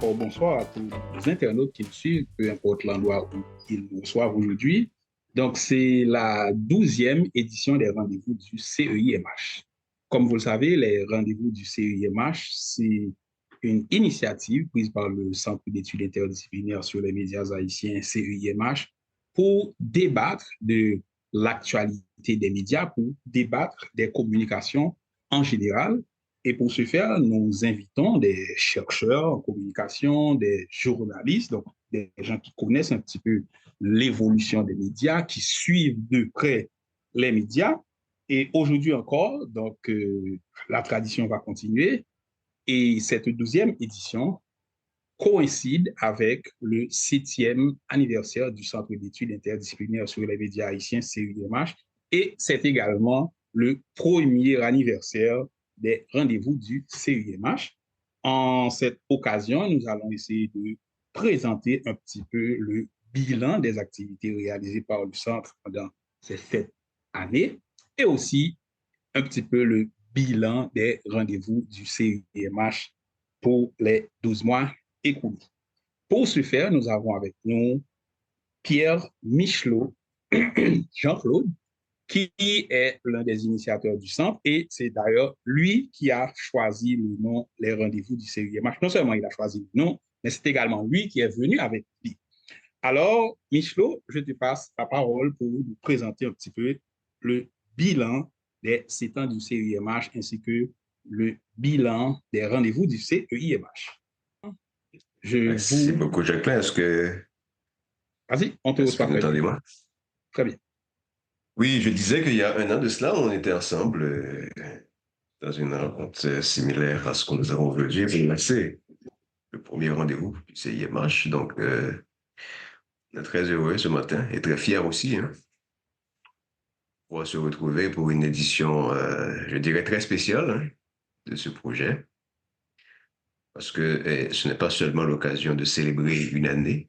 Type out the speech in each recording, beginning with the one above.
fort bonsoir à tous les internautes qui nous suivent, peu importe l'endroit où ils nous reçoivent aujourd'hui. Donc, c'est la 12e édition des rendez-vous du CEIMH. Comme vous le savez, les rendez-vous du CEIMH, c'est une initiative prise par le Centre d'études interdisciplinaires sur les médias haïtiens CEIMH pour débattre de l'actualité des médias, pour débattre des communications en général. Et pour ce faire, nous invitons des chercheurs en communication, des journalistes, donc des gens qui connaissent un petit peu l'évolution des médias, qui suivent de près les médias. Et aujourd'hui encore, donc, la tradition va continuer. Et cette 12e édition coïncide avec le 7e anniversaire du Centre d'études interdisciplinaires sur les médias haïtiens, CEIMH, et c'est également le premier anniversaire des rendez-vous du CEIMH. En cette occasion, nous allons essayer de présenter un petit peu le bilan des activités réalisées par le centre pendant ces 7 années et aussi un petit peu le bilan des rendez-vous du CEIMH pour les 12 mois écoulés. Pour ce faire, nous avons avec nous Pierre Michelot, Jean-Claude, qui est l'un des initiateurs du centre, et c'est d'ailleurs lui qui a choisi le nom Les Rendez-vous du CEIMH. Non seulement il a choisi le nom, mais c'est également lui qui est venu avec lui. Alors, Michelot, je te passe la parole pour nous présenter un petit peu le bilan des 7 ans du CEIMH ainsi que le bilan des rendez-vous du CEIMH. Je Merci vous... beaucoup, Jacqueline. Vas-y, on te Est-ce que reçoit vous très bien. m'entendez-moi? Très bien. Oui, je disais qu'il y a un an de cela, on était ensemble dans une rencontre similaire à ce que nous avons aujourd'hui pour lancer le premier rendez-vous du CIMH. Donc, on est très heureux ce matin et très fiers aussi pour se retrouver pour une édition, je dirais, très spéciale de ce projet. Parce que ce n'est pas seulement l'occasion de célébrer une année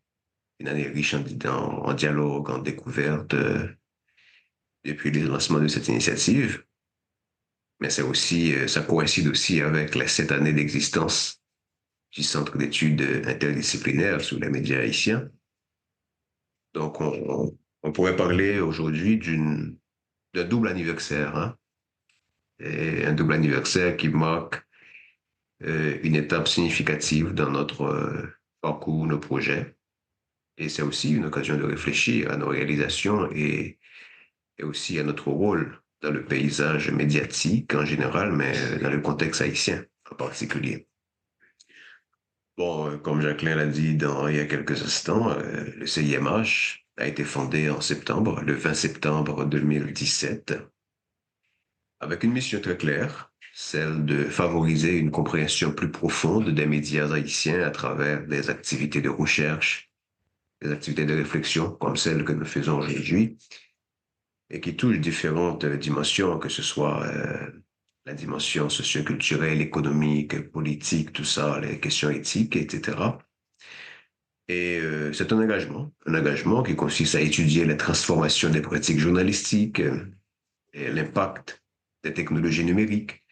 riche en dialogue, en découverte. Depuis le lancement de cette initiative, mais c'est aussi, ça coïncide aussi avec les 7 années d'existence du Centre d'études interdisciplinaires sur les médias haïtiens. Donc, on pourrait parler aujourd'hui d'un double anniversaire, hein, et un double anniversaire qui marque une étape significative dans notre parcours, nos projets. Et c'est aussi une occasion de réfléchir à nos réalisations et aussi à notre rôle dans le paysage médiatique en général, mais dans le contexte haïtien en particulier. Bon, comme Jacqueline l'a dit il y a quelques instants, le CIMH a été fondé en septembre, le 20 septembre 2017, avec une mission très claire, celle de favoriser une compréhension plus profonde des médias haïtiens à travers des activités de recherche, des activités de réflexion comme celles que nous faisons aujourd'hui, et qui touche différentes dimensions, que ce soit la dimension socioculturelle, économique, politique, tout ça, les questions éthiques, etc. Et c'est un engagement qui consiste à étudier la transformation des pratiques journalistiques et l'impact des technologies numériques,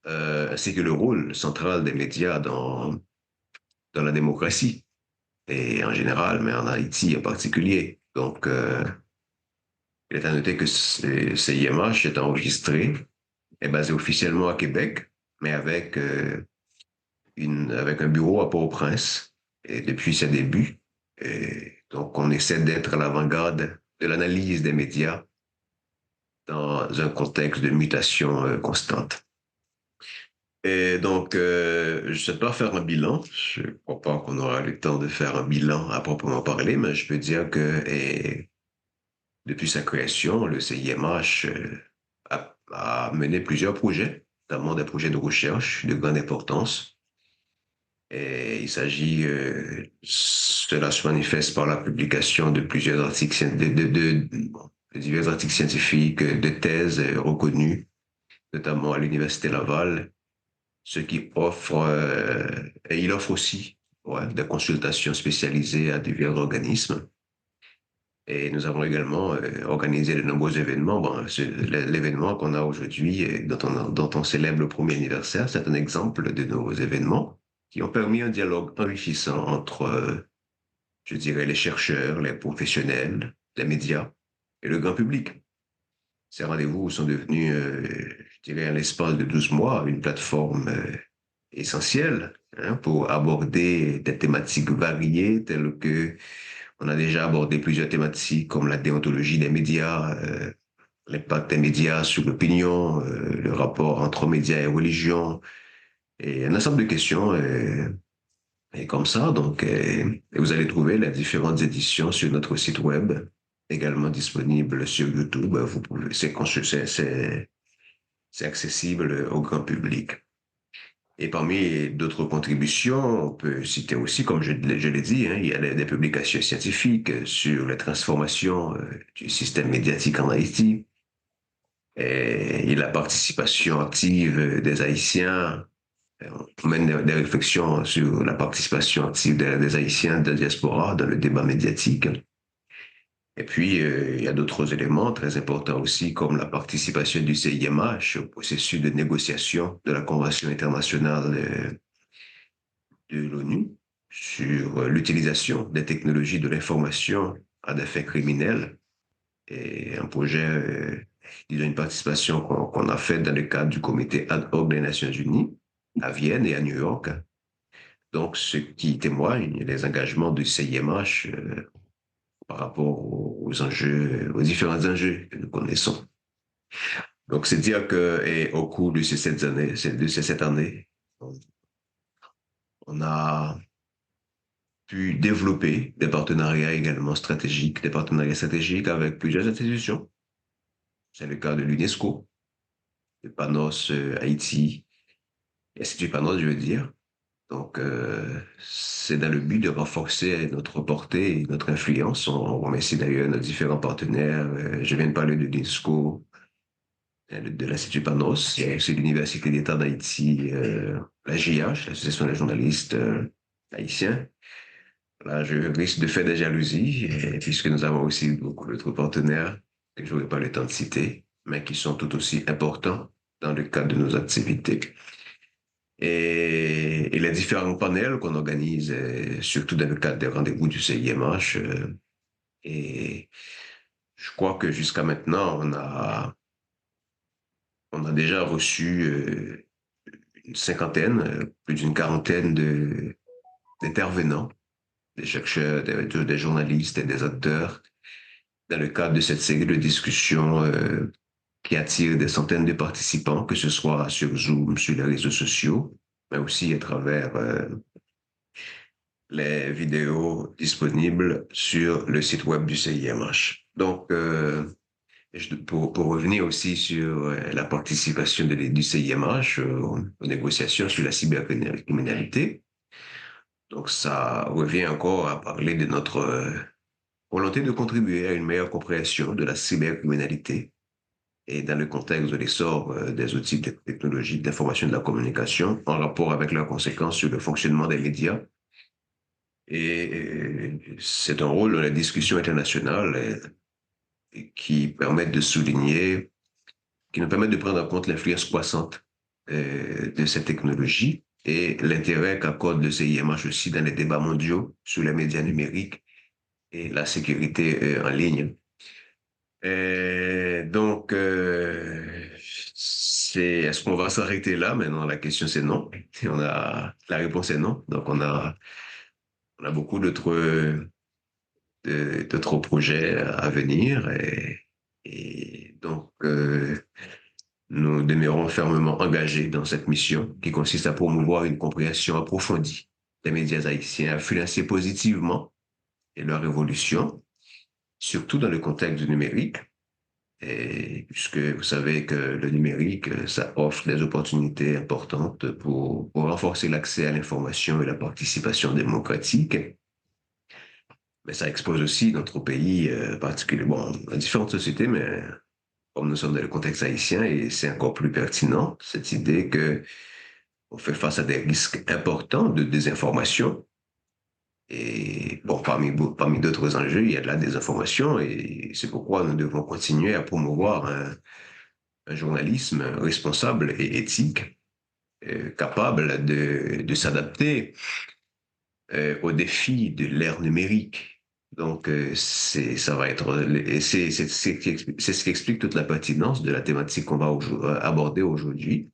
ainsi que le rôle central des médias dans la démocratie, et en général, mais en Haïti en particulier. Donc, il est à noter que CIMH est enregistré, est basé officiellement à Québec, mais avec un bureau à Port-au-Prince et depuis ses débuts. Et donc, on essaie d'être à l'avant-garde de l'analyse des médias dans un contexte de mutation constante. Et donc, je ne sais pas faire un bilan. Je ne crois pas qu'on aura le temps de faire un bilan à proprement parler, mais je peux dire que depuis sa création, le CIMH a mené plusieurs projets, notamment des projets de recherche de grande importance. Et il s'agit, cela se manifeste par la publication de plusieurs articles, de divers articles scientifiques, de thèses reconnues, notamment à l'Université Laval, ce qui offre, et il offre aussi des consultations spécialisées à divers organismes. Et nous avons également organisé de nombreux événements. Bon, l'événement qu'on a aujourd'hui, dont on célèbre le premier anniversaire, c'est un exemple de nos événements. qui ont permis un dialogue enrichissant entre, je dirais, les chercheurs, les professionnels, les médias et le grand public. Ces rendez-vous sont devenus, je dirais, en l'espace de 12 mois, une plateforme essentielle, hein, pour aborder des thématiques variées telles que on a déjà abordé plusieurs thématiques comme la déontologie des médias, l'impact des médias sur l'opinion, le rapport entre médias et religion, et un ensemble de questions. Et comme ça, donc, et vous allez trouver les différentes éditions sur notre site web, également disponible sur YouTube. Vous pouvez, c'est accessible au grand public. Et parmi d'autres contributions, on peut citer aussi, comme je l'ai dit, hein, il y a des publications scientifiques sur les transformations du système médiatique en Haïti et la participation active des Haïtiens. On mène des réflexions sur la participation active des Haïtiens de la diaspora dans le débat médiatique. Et puis, il y a d'autres éléments très importants aussi, comme la participation du CIMH au processus de négociation de la Convention internationale de l'ONU sur l'utilisation des technologies de l'information à des fins criminelles. Et un projet, disons, une participation qu'on a faite dans le cadre du comité ad hoc des Nations Unies à Vienne et à New York. Donc, ce qui témoigne des engagements du CIMH par rapport aux enjeux, aux différents enjeux que nous connaissons. Donc, c'est dire que au cours de ces 7 années, on a pu développer des partenariats également stratégiques, des partenariats stratégiques avec plusieurs institutions. C'est le cas de l'UNESCO, le PANOS Haïti, l'Institut PANOS, je veux dire. Donc, c'est dans le but de renforcer notre portée et notre influence. On remercie d'ailleurs nos différents partenaires. Je viens de parler de l'UNESCO, de l'Institut Panos, il y a aussi l'Université d'État d'Haïti, la JH, l'Association des journalistes haïtiens. Là, je risque de faire des jalousies, puisque nous avons aussi beaucoup d'autres partenaires que je n'aurai pas le temps de citer, mais qui sont tout aussi importants dans le cadre de nos activités. Et les différents panels qu'on organise, surtout dans le cadre des rendez-vous du CIMH. Et je crois que jusqu'à maintenant, on a déjà reçu une cinquantaine, plus d'une quarantaine d'intervenants, des chercheurs, des journalistes et des acteurs, dans le cadre de cette série de discussions qui attire des centaines de participants, que ce soit sur Zoom, sur les réseaux sociaux, mais aussi à travers les vidéos disponibles sur le site web du CIMH. Donc, pour revenir aussi sur la participation du CIMH aux négociations sur la cybercriminalité, donc ça revient encore à parler de notre volonté de contribuer à une meilleure compréhension de la cybercriminalité et dans le contexte de l'essor des outils de technologie d'information et de la communication en rapport avec leurs conséquences sur le fonctionnement des médias. Et c'est un rôle dans la discussion internationale qui permettent de souligner, qui nous permettent de prendre en compte l'influence croissante de cette technologie et l'intérêt qu'accorde le CIMH aussi dans les débats mondiaux sur les médias numériques et la sécurité en ligne. Et donc, est-ce qu'on va s'arrêter là? Maintenant, la question c'est non. La réponse est non. Donc, on a beaucoup d'autres projets à venir et donc, nous demeurons fermement engagés dans cette mission qui consiste à promouvoir une compréhension approfondie des médias haïtiens, influencer positivement et leur évolution, surtout dans le contexte du numérique, et puisque vous savez que le numérique, ça offre des opportunités importantes pour renforcer l'accès à l'information et la participation démocratique. Mais ça expose aussi notre pays, particulièrement à différentes sociétés, mais comme nous sommes dans le contexte haïtien, et c'est encore plus pertinent, cette idée que on fait face à des risques importants de désinformation. Et bon, parmi d'autres enjeux, il y a de la désinformation, et c'est pourquoi nous devons continuer à promouvoir un journalisme responsable et éthique, capable de s'adapter aux défis de l'ère numérique. Donc, ça va être, c'est ce qui explique toute la pertinence de la thématique qu'on va aborder aujourd'hui,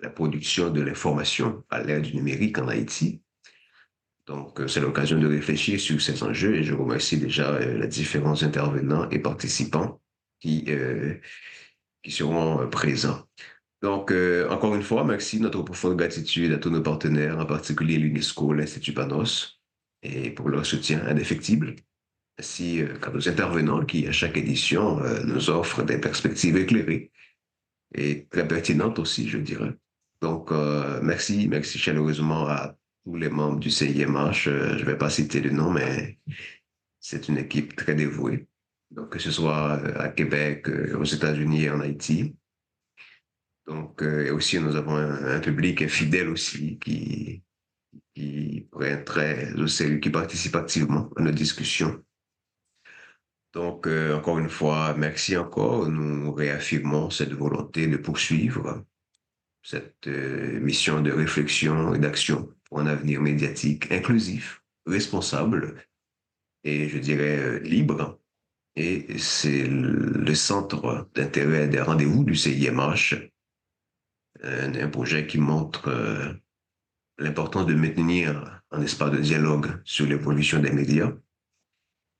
la production de l'information à l'ère du numérique en Haïti. Donc, c'est l'occasion de réfléchir sur ces enjeux et je remercie déjà les différents intervenants et participants qui, euh, qui seront présents. Donc, encore une fois, merci, notre profonde gratitude à tous nos partenaires, en particulier l'UNESCO, l'Institut Panos, et pour leur soutien indéfectible, ainsi qu'à nos intervenants qui, à chaque édition, nous offrent des perspectives éclairées et très pertinentes aussi, je dirais. Donc, merci chaleureusement à tous les membres du CIMH. Je ne vais pas citer le nom, mais c'est une équipe très dévouée. Donc, que ce soit à Québec, aux États-Unis et en Haïti. Donc, et aussi, nous avons un public fidèle aussi qui prend très au sérieux, qui participe activement à nos discussions. Donc, encore une fois, merci encore. Nous réaffirmons cette volonté de poursuivre cette mission de réflexion et d'action pour un avenir médiatique inclusif, responsable et, je dirais, libre. Et c'est le centre d'intérêt des rendez-vous du CIMH, un projet qui montre l'importance de maintenir un espace de dialogue sur l'évolution des médias.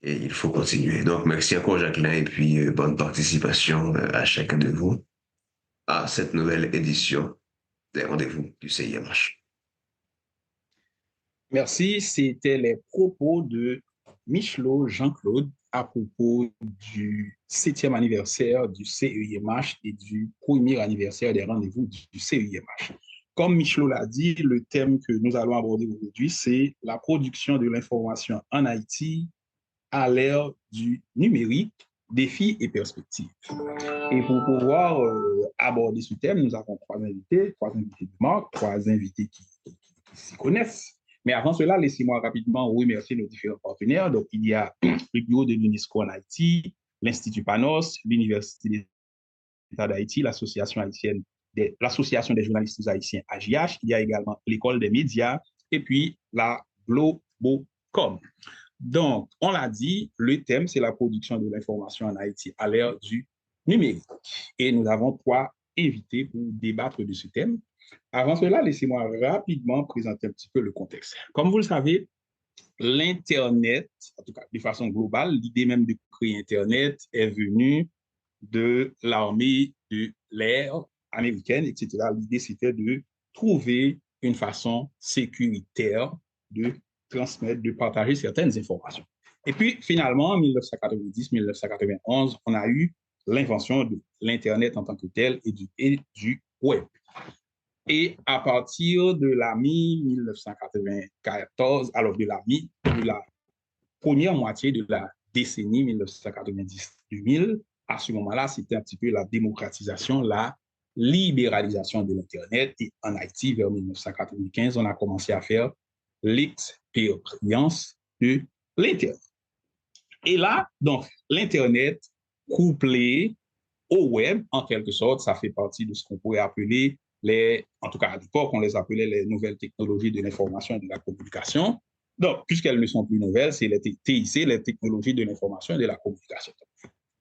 Et il faut continuer. Donc, merci encore, Jacqueline, et puis bonne participation à chacun de vous à cette nouvelle édition des rendez-vous du CIMH. Merci, c'était les propos de Michelot Jean-Claude à propos du 7e anniversaire du CEIMH et du premier anniversaire des rendez-vous du CEIMH. Comme Michelot l'a dit, le thème que nous allons aborder aujourd'hui, c'est la production de l'information en Haïti à l'ère du numérique, défis et perspectives. Et pour pouvoir aborder ce thème, nous avons trois invités de marque, trois invités qui s'y connaissent. Mais avant cela, laissez-moi rapidement remercier nos différents partenaires. Donc, il y a le bureau de l'UNESCO en Haïti, l'Institut Panos, l'Université d'État d'Haïti, l'Association des journalistes haïtiens AJH. Il y a également l'École des médias et puis la Globocom. Donc, on l'a dit, le thème, c'est la production de l'information en Haïti à l'ère du numérique. Et nous avons trois invités pour débattre de ce thème. Avant cela, laissez-moi rapidement présenter un petit peu le contexte. Comme vous le savez, l'Internet, en tout cas de façon globale, l'idée même de créer Internet est venue de l'armée de l'air américaine, etc. L'idée, c'était de trouver une façon sécuritaire de transmettre, de partager certaines informations. Et puis, finalement, en 1990-1991, on a eu l'invention de l'Internet en tant que tel et du web. Et à partir de la mi-1994, alors de la première moitié de la décennie 1990-2000, à ce moment-là, c'était un petit peu la démocratisation, la libéralisation de l'Internet. Et en Haïti, vers 1995, on a commencé à faire l'expérience de l'Internet. Et là, donc, l'Internet couplé au web, en quelque sorte, ça fait partie de ce qu'on pourrait appeler en tout cas à l'époque, on les appelait les nouvelles technologies de l'information et de la communication. Donc, puisqu'elles ne sont plus nouvelles, c'est les TIC, les technologies de l'information et de la communication.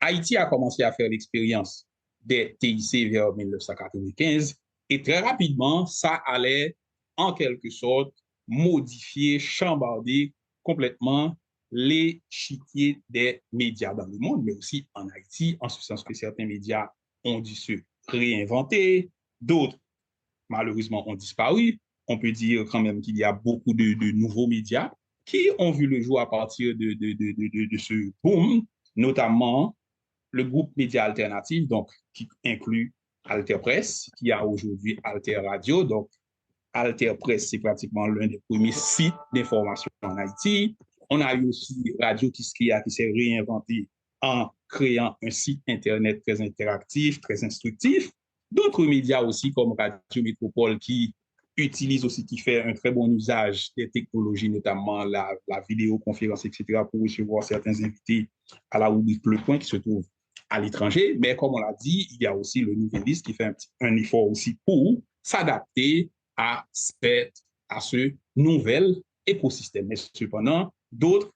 Haïti a commencé à faire l'expérience des TIC vers 1995 et très rapidement, ça allait en quelque sorte modifier, chambarder complètement l'échiquier des médias dans le monde, mais aussi en Haïti, en ce sens que certains médias ont dû se réinventer, d'autres malheureusement ont disparu. On peut dire quand même qu'il y a beaucoup de nouveaux médias qui ont vu le jour à partir de ce boom, notamment le groupe Médias Alternatifs, donc qui inclut Alter Presse, qui a aujourd'hui Alter Radio. Donc, Alter Presse, c'est pratiquement l'un des premiers sites d'information en Haïti. On a eu aussi Radio Kiskia qui s'est réinventé en créant un site Internet très interactif, très instructif. D'autres médias aussi, comme Radio Métropole, qui utilise aussi, qui fait un très bon usage des technologies, notamment la vidéoconférence, etc., pour recevoir certains invités à la rubrique Le Point qui se trouve à l'étranger. Mais comme on l'a dit, il y a aussi le Nouvelliste qui fait un effort aussi pour s'adapter à ce nouvel écosystème. Mais cependant, d'autres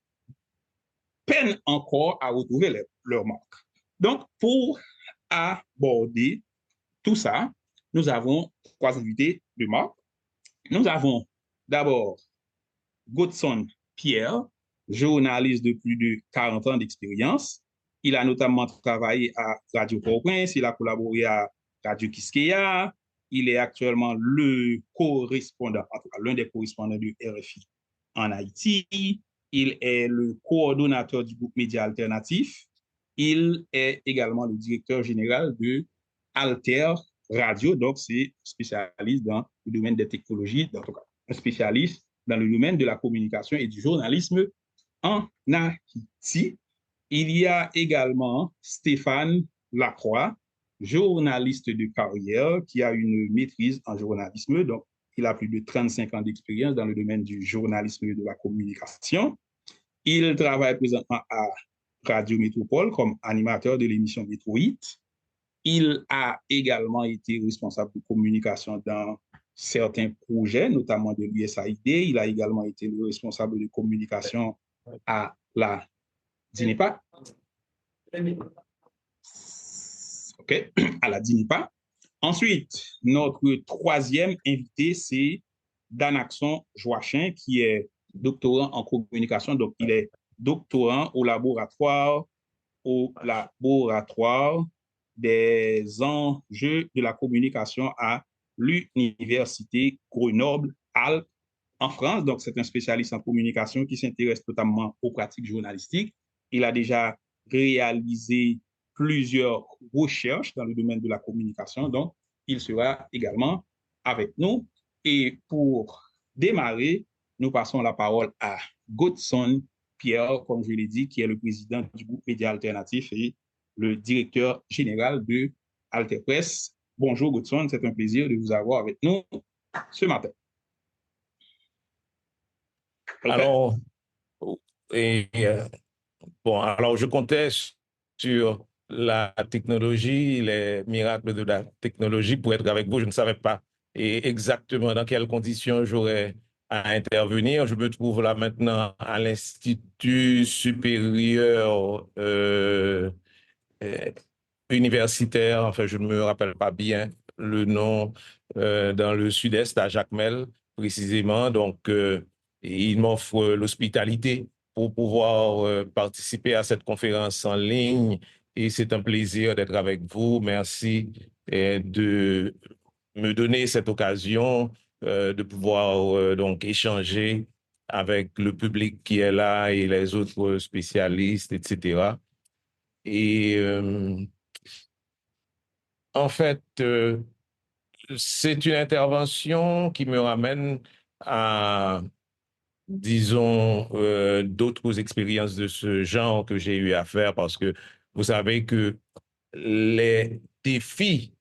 peinent encore à retrouver leur marque. Donc, pour aborder tout ça, nous avons trois invités de marque. Nous avons d'abord Godson Pierre, journaliste de plus de 40 ans d'expérience. Il a notamment travaillé à Radio Port-au-Prince, il a collaboré à Radio Kiskeya. Il est actuellement le correspondant, en tout cas l'un des correspondants du RFI en Haïti. Il est le coordonnateur du groupe Média Alternatif. Il est également le directeur général de Alter Radio, donc c'est spécialiste dans le domaine des technologies, en tout cas un spécialiste dans le domaine de la communication et du journalisme en Haïti. Il y a également Stéphane Lacroix, journaliste de carrière qui a une maîtrise en journalisme. Donc, il a plus de 35 ans d'expérience dans le domaine du journalisme et de la communication. Il travaille présentement à Radio Métropole comme animateur de l'émission Métroïd. Il a également été responsable de communication dans certains projets, notamment de l'USAID. Il a également été le responsable de communication à la DINEPA. OK, à la DINEPA. Ensuite, notre troisième invité, c'est Danaxon Joachim, qui est doctorant en communication. Donc, il est doctorant au laboratoire des enjeux de la communication à l'Université Grenoble-Alpes en France. Donc, c'est un spécialiste en communication qui s'intéresse notamment aux pratiques journalistiques. Il a déjà réalisé plusieurs recherches dans le domaine de la communication. Donc, il sera également avec nous. Et pour démarrer, nous passons la parole à Godson Pierre, comme je l'ai dit, qui est le président du groupe Média Alternatif et le directeur général de Alter Presse. Bonjour Godson, c'est un plaisir de vous avoir avec nous ce matin. Alors, alors je comptais sur la technologie, les miracles de la technologie pour être avec vous. Je ne savais pas exactement dans quelles conditions j'aurais à intervenir. Je me trouve là maintenant à l'Institut supérieur universitaire, enfin je ne me rappelle pas bien le nom, dans le sud-est, à Jacmel précisément. Donc, il m'offre l'hospitalité pour pouvoir participer à cette conférence en ligne et c'est un plaisir d'être avec vous. Merci de me donner cette occasion de pouvoir donc échanger avec le public qui est là et les autres spécialistes, etc. Et en fait, c'est une intervention qui me ramène à, disons, d'autres expériences de ce genre que j'ai eu à faire parce que vous savez que les défis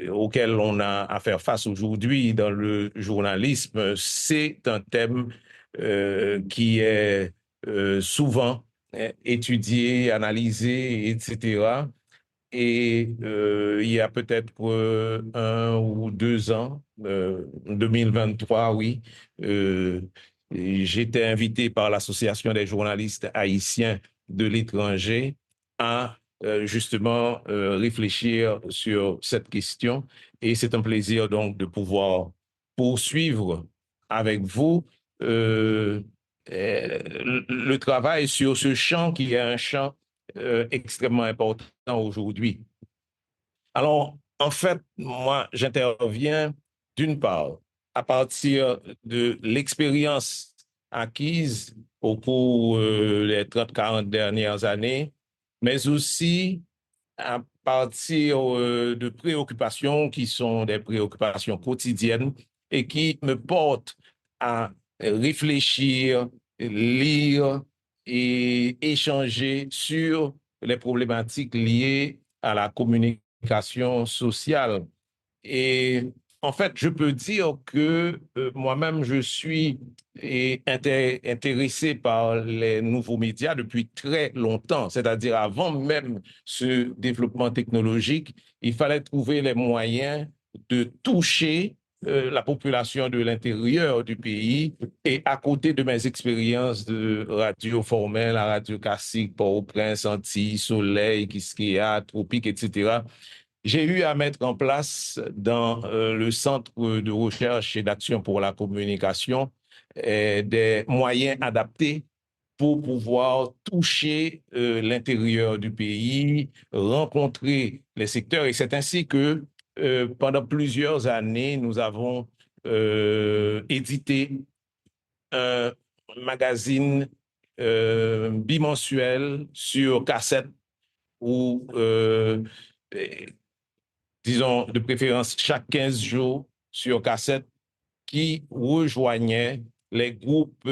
auxquels on a à faire face aujourd'hui dans le journalisme, c'est un thème qui est souvent étudié, analysé, etc. Et il y a peut-être 1 ou 2 ans, 2023, oui, j'étais invité par l'Association des journalistes haïtiens de l'étranger à justement réfléchir sur cette question. Et c'est un plaisir donc de pouvoir poursuivre avec vous le travail sur ce champ qui est un champ extrêmement important aujourd'hui. Alors, en fait, moi, j'interviens d'une part à partir de l'expérience acquise au cours des 30-40 dernières années, mais aussi à partir de préoccupations qui sont des préoccupations quotidiennes et qui me portent à réfléchir, lire et échanger sur les problématiques liées à la communication sociale. Et en fait, je peux dire que moi-même, je suis intéressé par les nouveaux médias depuis très longtemps, c'est-à-dire avant même ce développement technologique, il fallait trouver les moyens de toucher la population de l'intérieur du pays. Et à côté de mes expériences de radio formelle, à radio classique, Port-au-Prince, Antilles, Soleil, Quisqueya, Tropique, etc., j'ai eu à mettre en place dans le Centre de recherche et d'action pour la communication des moyens adaptés pour pouvoir toucher l'intérieur du pays, rencontrer les secteurs. Et c'est ainsi que pendant plusieurs années, nous avons édité un magazine bimensuel sur cassette où disons, de préférence chaque 15 jours sur cassette, qui rejoignait les groupes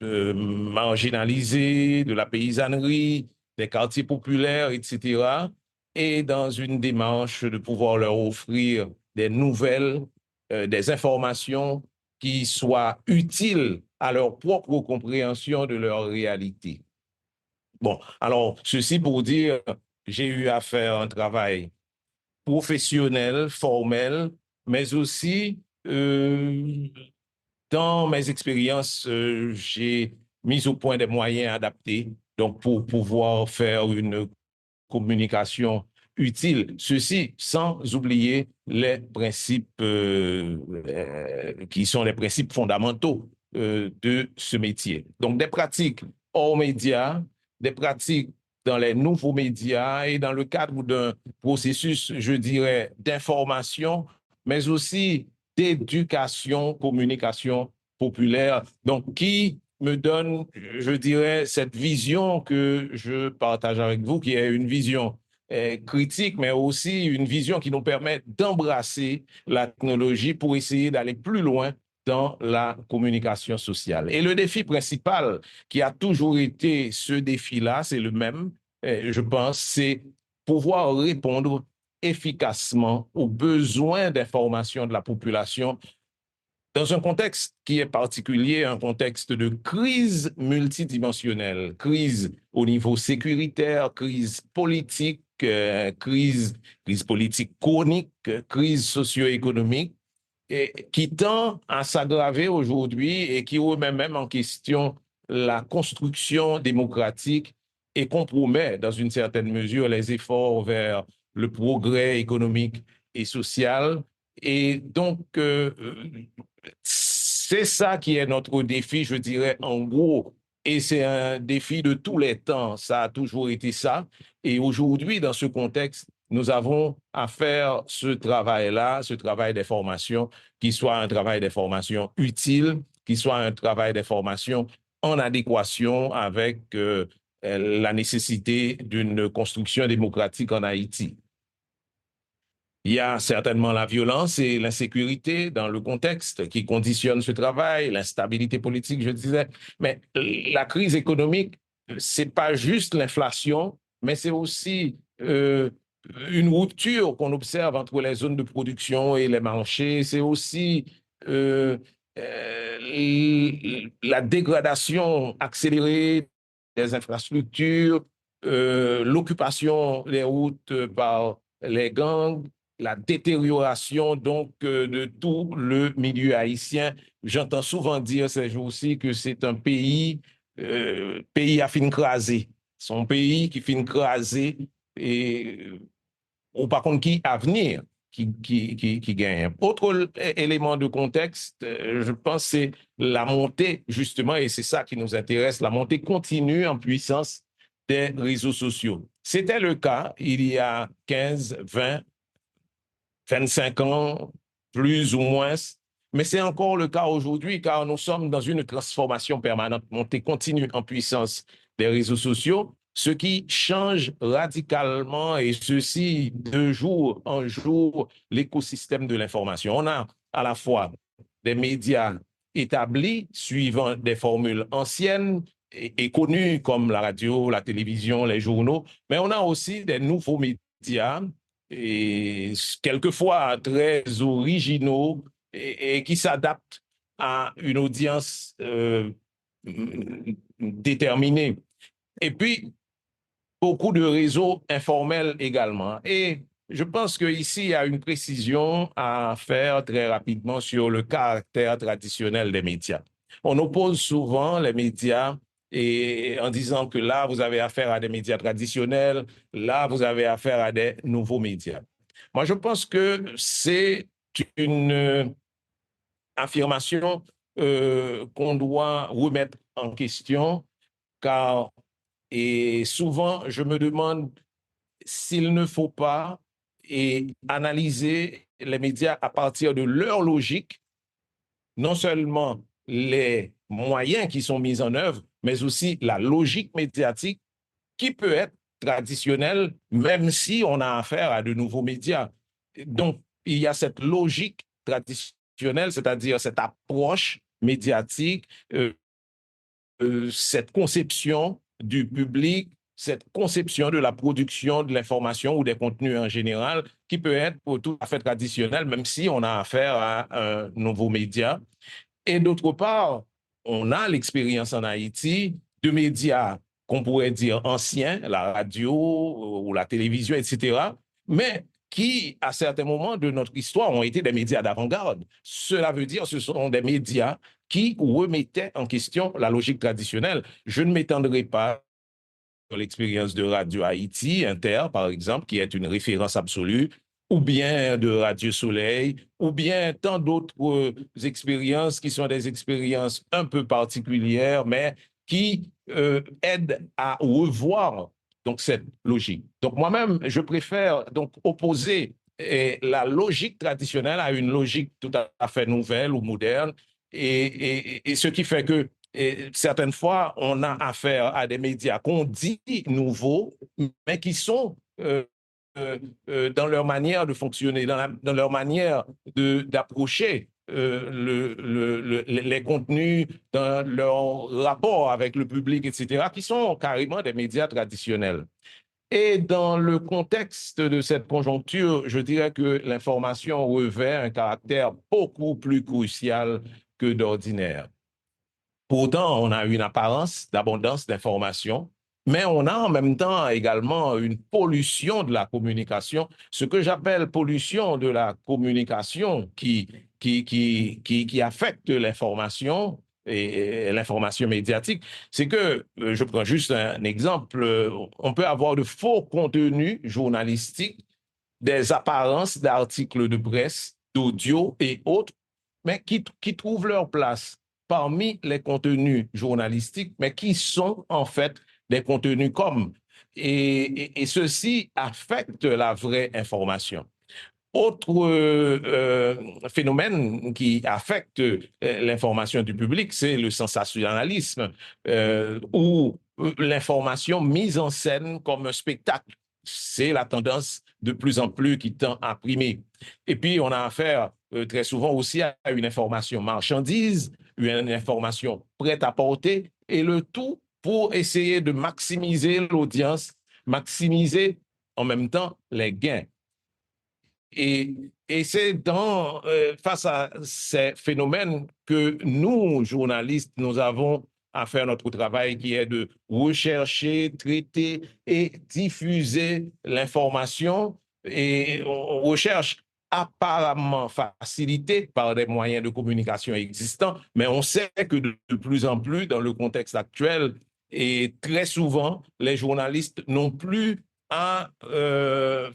marginalisés, de la paysannerie, des quartiers populaires, etc., et dans une démarche de pouvoir leur offrir des nouvelles, des informations qui soient utiles à leur propre compréhension de leur réalité. Bon, alors, ceci pour dire, j'ai eu à faire un travail professionnel, formel, mais aussi dans mes expériences, j'ai mis au point des moyens adaptés donc pour pouvoir faire une communication utile. Ceci sans oublier les principes qui sont les principes fondamentaux de ce métier. Donc des pratiques hors médias, des pratiques dans les nouveaux médias et dans le cadre d'un processus, je dirais, d'information, mais aussi d'éducation, communication populaire, donc qui me donne, je dirais, cette vision que je partage avec vous, qui est une vision critique, mais aussi une vision qui nous permet d'embrasser la technologie pour essayer d'aller plus loin dans la communication sociale. Et le défi principal qui a toujours été ce défi-là, c'est le même, je pense, c'est pouvoir répondre efficacement aux besoins d'information de la population dans un contexte qui est particulier, un contexte de crise multidimensionnelle, crise au niveau sécuritaire, crise politique, crise politique chronique, crise socio-économique, qui tend à s'aggraver aujourd'hui et qui remet même en question la construction démocratique et compromet dans une certaine mesure les efforts vers le progrès économique et social. Et donc, c'est ça qui est notre défi, je dirais, en gros. Et c'est un défi de tous les temps. Ça a toujours été ça. Et aujourd'hui, dans ce contexte, nous avons à faire ce travail-là, ce travail des formations, qui soit un travail des formations utile, qui soit un travail des formations en adéquation avec la nécessité d'une construction démocratique en Haïti. Il y a certainement la violence et l'insécurité dans le contexte qui conditionnent ce travail, l'instabilité politique, je disais. Mais la crise économique, c'est pas juste l'inflation, mais c'est aussi une rupture qu'on observe entre les zones de production et les marchés. C'est aussi la dégradation accélérée des infrastructures, l'occupation des routes par les gangs, la détérioration donc de tout le milieu haïtien. J'entends souvent dire ces jours-ci que c'est un pays à fin crasé. C'est un pays qui fin crasé et ou par contre qui à venir, qui gagne. Autre élément de contexte, je pense, c'est la montée, justement, et c'est ça qui nous intéresse, la montée continue en puissance des réseaux sociaux. C'était le cas il y a 15, 20, 25 ans, plus ou moins, mais c'est encore le cas aujourd'hui car nous sommes dans une transformation permanente, montée continue en puissance des réseaux sociaux, ce qui change radicalement et ceci de jour en jour l'écosystème de l'information. On a à la fois des médias établis suivant des formules anciennes et connues comme la radio, la télévision, les journaux, mais on a aussi des nouveaux médias et quelquefois très originaux et qui s'adaptent à une audience déterminée. Et puis, beaucoup de réseaux informels également. Et je pense qu'ici, il y a une précision à faire très rapidement sur le caractère traditionnel des médias. On oppose souvent les médias et en disant que là, vous avez affaire à des médias traditionnels, là, vous avez affaire à des nouveaux médias. Moi, je pense que c'est une affirmation qu'on doit remettre en question, car et souvent, je me demande s'il ne faut pas analyser les médias à partir de leur logique, non seulement les moyens qui sont mis en œuvre, mais aussi la logique médiatique qui peut être traditionnelle, même si on a affaire à de nouveaux médias. Donc, il y a cette logique traditionnelle, c'est-à-dire cette approche médiatique, cette conception du public, cette conception de la production de l'information ou des contenus en général, qui peut être tout à fait traditionnelle, même si on a affaire à un nouveau média. Et d'autre part, on a l'expérience en Haïti de médias qu'on pourrait dire anciens, la radio ou la télévision, etc., mais qui, à certains moments de notre histoire, ont été des médias d'avant-garde. Cela veut dire que ce sont des médias qui remettaient en question la logique traditionnelle. Je ne m'étendrai pas sur l'expérience de Radio Haïti, Inter, par exemple, qui est une référence absolue, ou bien de Radio Soleil, ou bien tant d'autres expériences qui sont des expériences un peu particulières, mais qui aident à revoir donc cette logique. Donc moi-même, je préfère donc opposer la logique traditionnelle à une logique tout à fait nouvelle ou moderne, et ce qui fait que certaines fois, on a affaire à des médias qu'on dit nouveaux, mais qui sont dans leur manière de fonctionner, dans leur manière d'approcher les contenus, dans leur rapport avec le public, etc., qui sont carrément des médias traditionnels. Et dans le contexte de cette conjoncture, je dirais que l'information revêt un caractère beaucoup plus crucial que d'ordinaire. Pourtant, on a une apparence d'abondance d'informations, mais on a en même temps également une pollution de la communication, ce que j'appelle pollution de la communication qui affecte l'information et l'information médiatique. C'est que, je prends juste un exemple, on peut avoir de faux contenus journalistiques, des apparences d'articles de presse, d'audio et autres, mais qui trouvent leur place parmi les contenus journalistiques, mais qui sont en fait des contenus comme. Et ceci affecte la vraie information. Autre phénomène qui affecte l'information du public, c'est le sensationnalisme ou l'information mise en scène comme un spectacle. C'est la tendance de plus en plus qui tend à primer. Et puis, on a affaire très souvent aussi à une information marchandise, une information prête à porter, et le tout pour essayer de maximiser l'audience, maximiser en même temps les gains. Et c'est face à ces phénomènes que nous, journalistes, nous avons à faire notre travail qui est de rechercher, traiter et diffuser l'information. Et on recherche apparemment facilité par des moyens de communication existants, mais on sait que de plus en plus, dans le contexte actuel, et très souvent, les journalistes n'ont plus à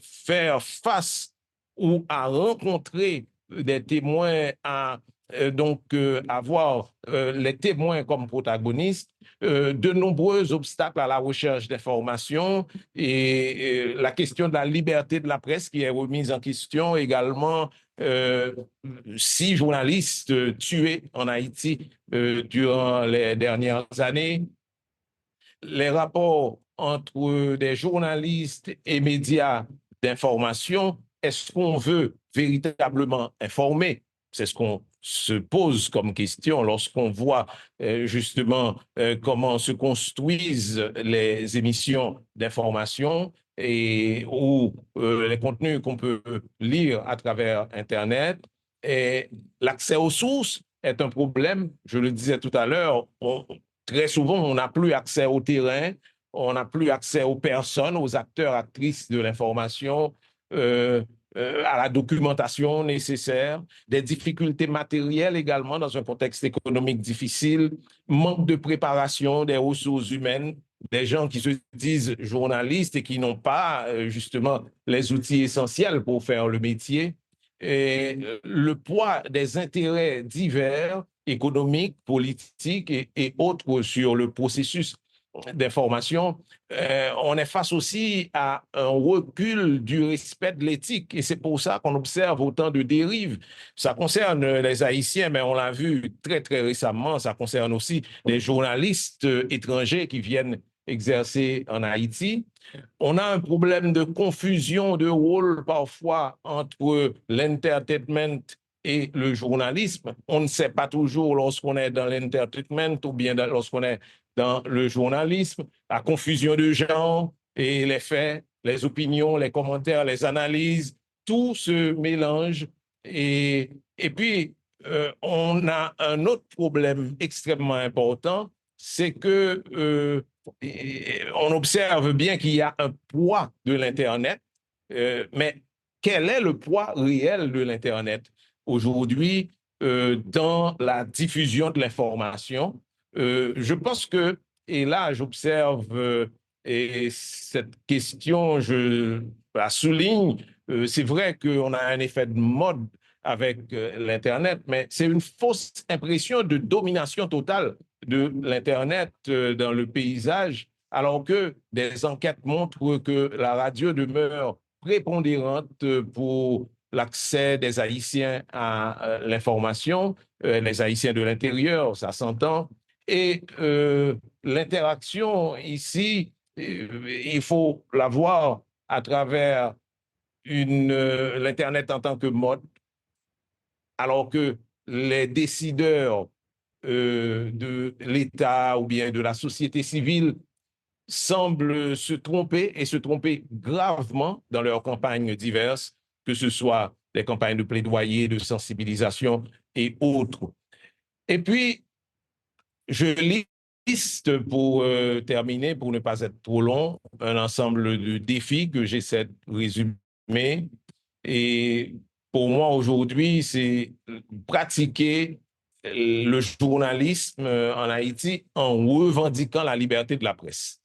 faire face ou à rencontrer des témoins, à avoir les témoins comme protagonistes, de nombreux obstacles à la recherche d'informations et la question de la liberté de la presse qui est remise en question également. 6 journalistes tués en Haïti durant les dernières années. Les rapports entre des journalistes et médias d'information, est-ce qu'on veut véritablement informer? C'est ce qu'on se pose comme question lorsqu'on voit justement comment se construisent les émissions d'information ou les contenus qu'on peut lire à travers Internet. Et l'accès aux sources est un problème. Je le disais tout à l'heure, très souvent, on n'a plus accès au terrain, on n'a plus accès aux personnes, aux acteurs, actrices de l'information. à la documentation nécessaire, des difficultés matérielles également dans un contexte économique difficile, manque de préparation des ressources humaines, des gens qui se disent journalistes et qui n'ont pas justement les outils essentiels pour faire le métier, et le poids des intérêts divers, économiques, politiques et autres sur le processus d'information. On est face aussi à un recul du respect de l'éthique et c'est pour ça qu'on observe autant de dérives. Ça concerne les Haïtiens, mais on l'a vu très, très récemment, ça concerne aussi les journalistes étrangers qui viennent exercer en Haïti. On a un problème de confusion de rôle parfois entre l'entertainment et le journalisme. On ne sait pas toujours lorsqu'on est dans l'entertainment ou bien lorsqu'on est dans le journalisme, la confusion de genre et les faits, les opinions, les commentaires, les analyses, tout se mélange. Et puis, on a un autre problème extrêmement important, c'est que on observe bien qu'il y a un poids de l'Internet, mais quel est le poids réel de l'Internet aujourd'hui dans la diffusion de l'information? Je pense que, et là j'observe, et cette question, je la souligne, c'est vrai qu'on a un effet de mode avec l'Internet, mais c'est une fausse impression de domination totale de l'Internet dans le paysage, alors que des enquêtes montrent que la radio demeure prépondérante pour l'accès des Haïtiens à l'information, les Haïtiens de l'intérieur, ça s'entend, et l'interaction ici, il faut la voir à travers l'Internet en tant que mode, alors que les décideurs de l'État ou bien de la société civile semblent se tromper et se tromper gravement dans leurs campagnes diverses, que ce soit des campagnes de plaidoyer, de sensibilisation et autres. Et puis, je liste pour terminer, pour ne pas être trop long, un ensemble de défis que j'essaie de résumer. Et pour moi, aujourd'hui, c'est pratiquer le journalisme en Haïti en revendiquant la liberté de la presse.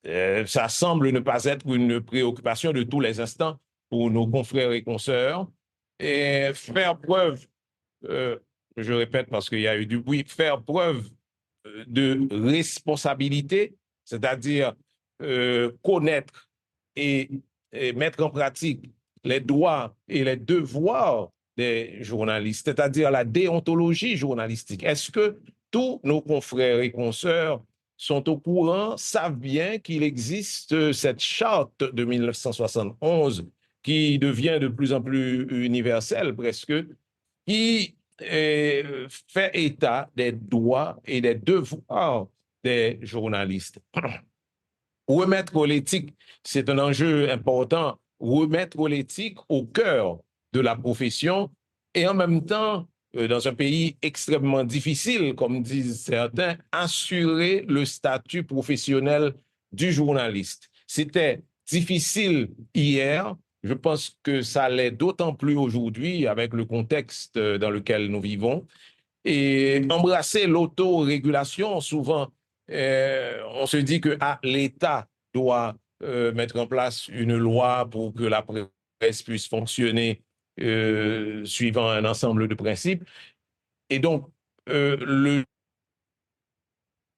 Ça semble ne pas être une préoccupation de tous les instants pour nos confrères et consoeurs. Et faire preuve, je répète parce qu'il y a eu du bruit, faire preuve de responsabilité, c'est-à-dire connaître et mettre en pratique les droits et les devoirs des journalistes, c'est-à-dire la déontologie journalistique. Est-ce que tous nos confrères et consoeurs sont au courant, savent bien qu'il existe cette charte de 1971 qui devient de plus en plus universelle presque, qui fait état des droits et des devoirs des journalistes. Remettre l'éthique, c'est un enjeu important, remettre l'éthique au cœur de la profession et en même temps, dans un pays extrêmement difficile, comme disent certains, assurer le statut professionnel du journaliste. C'était difficile hier, je pense que ça l'est d'autant plus aujourd'hui avec le contexte dans lequel nous vivons. Et embrasser l'autorégulation, souvent, on se dit que l'État doit mettre en place une loi pour que la presse puisse fonctionner suivant un ensemble de principes. Et donc,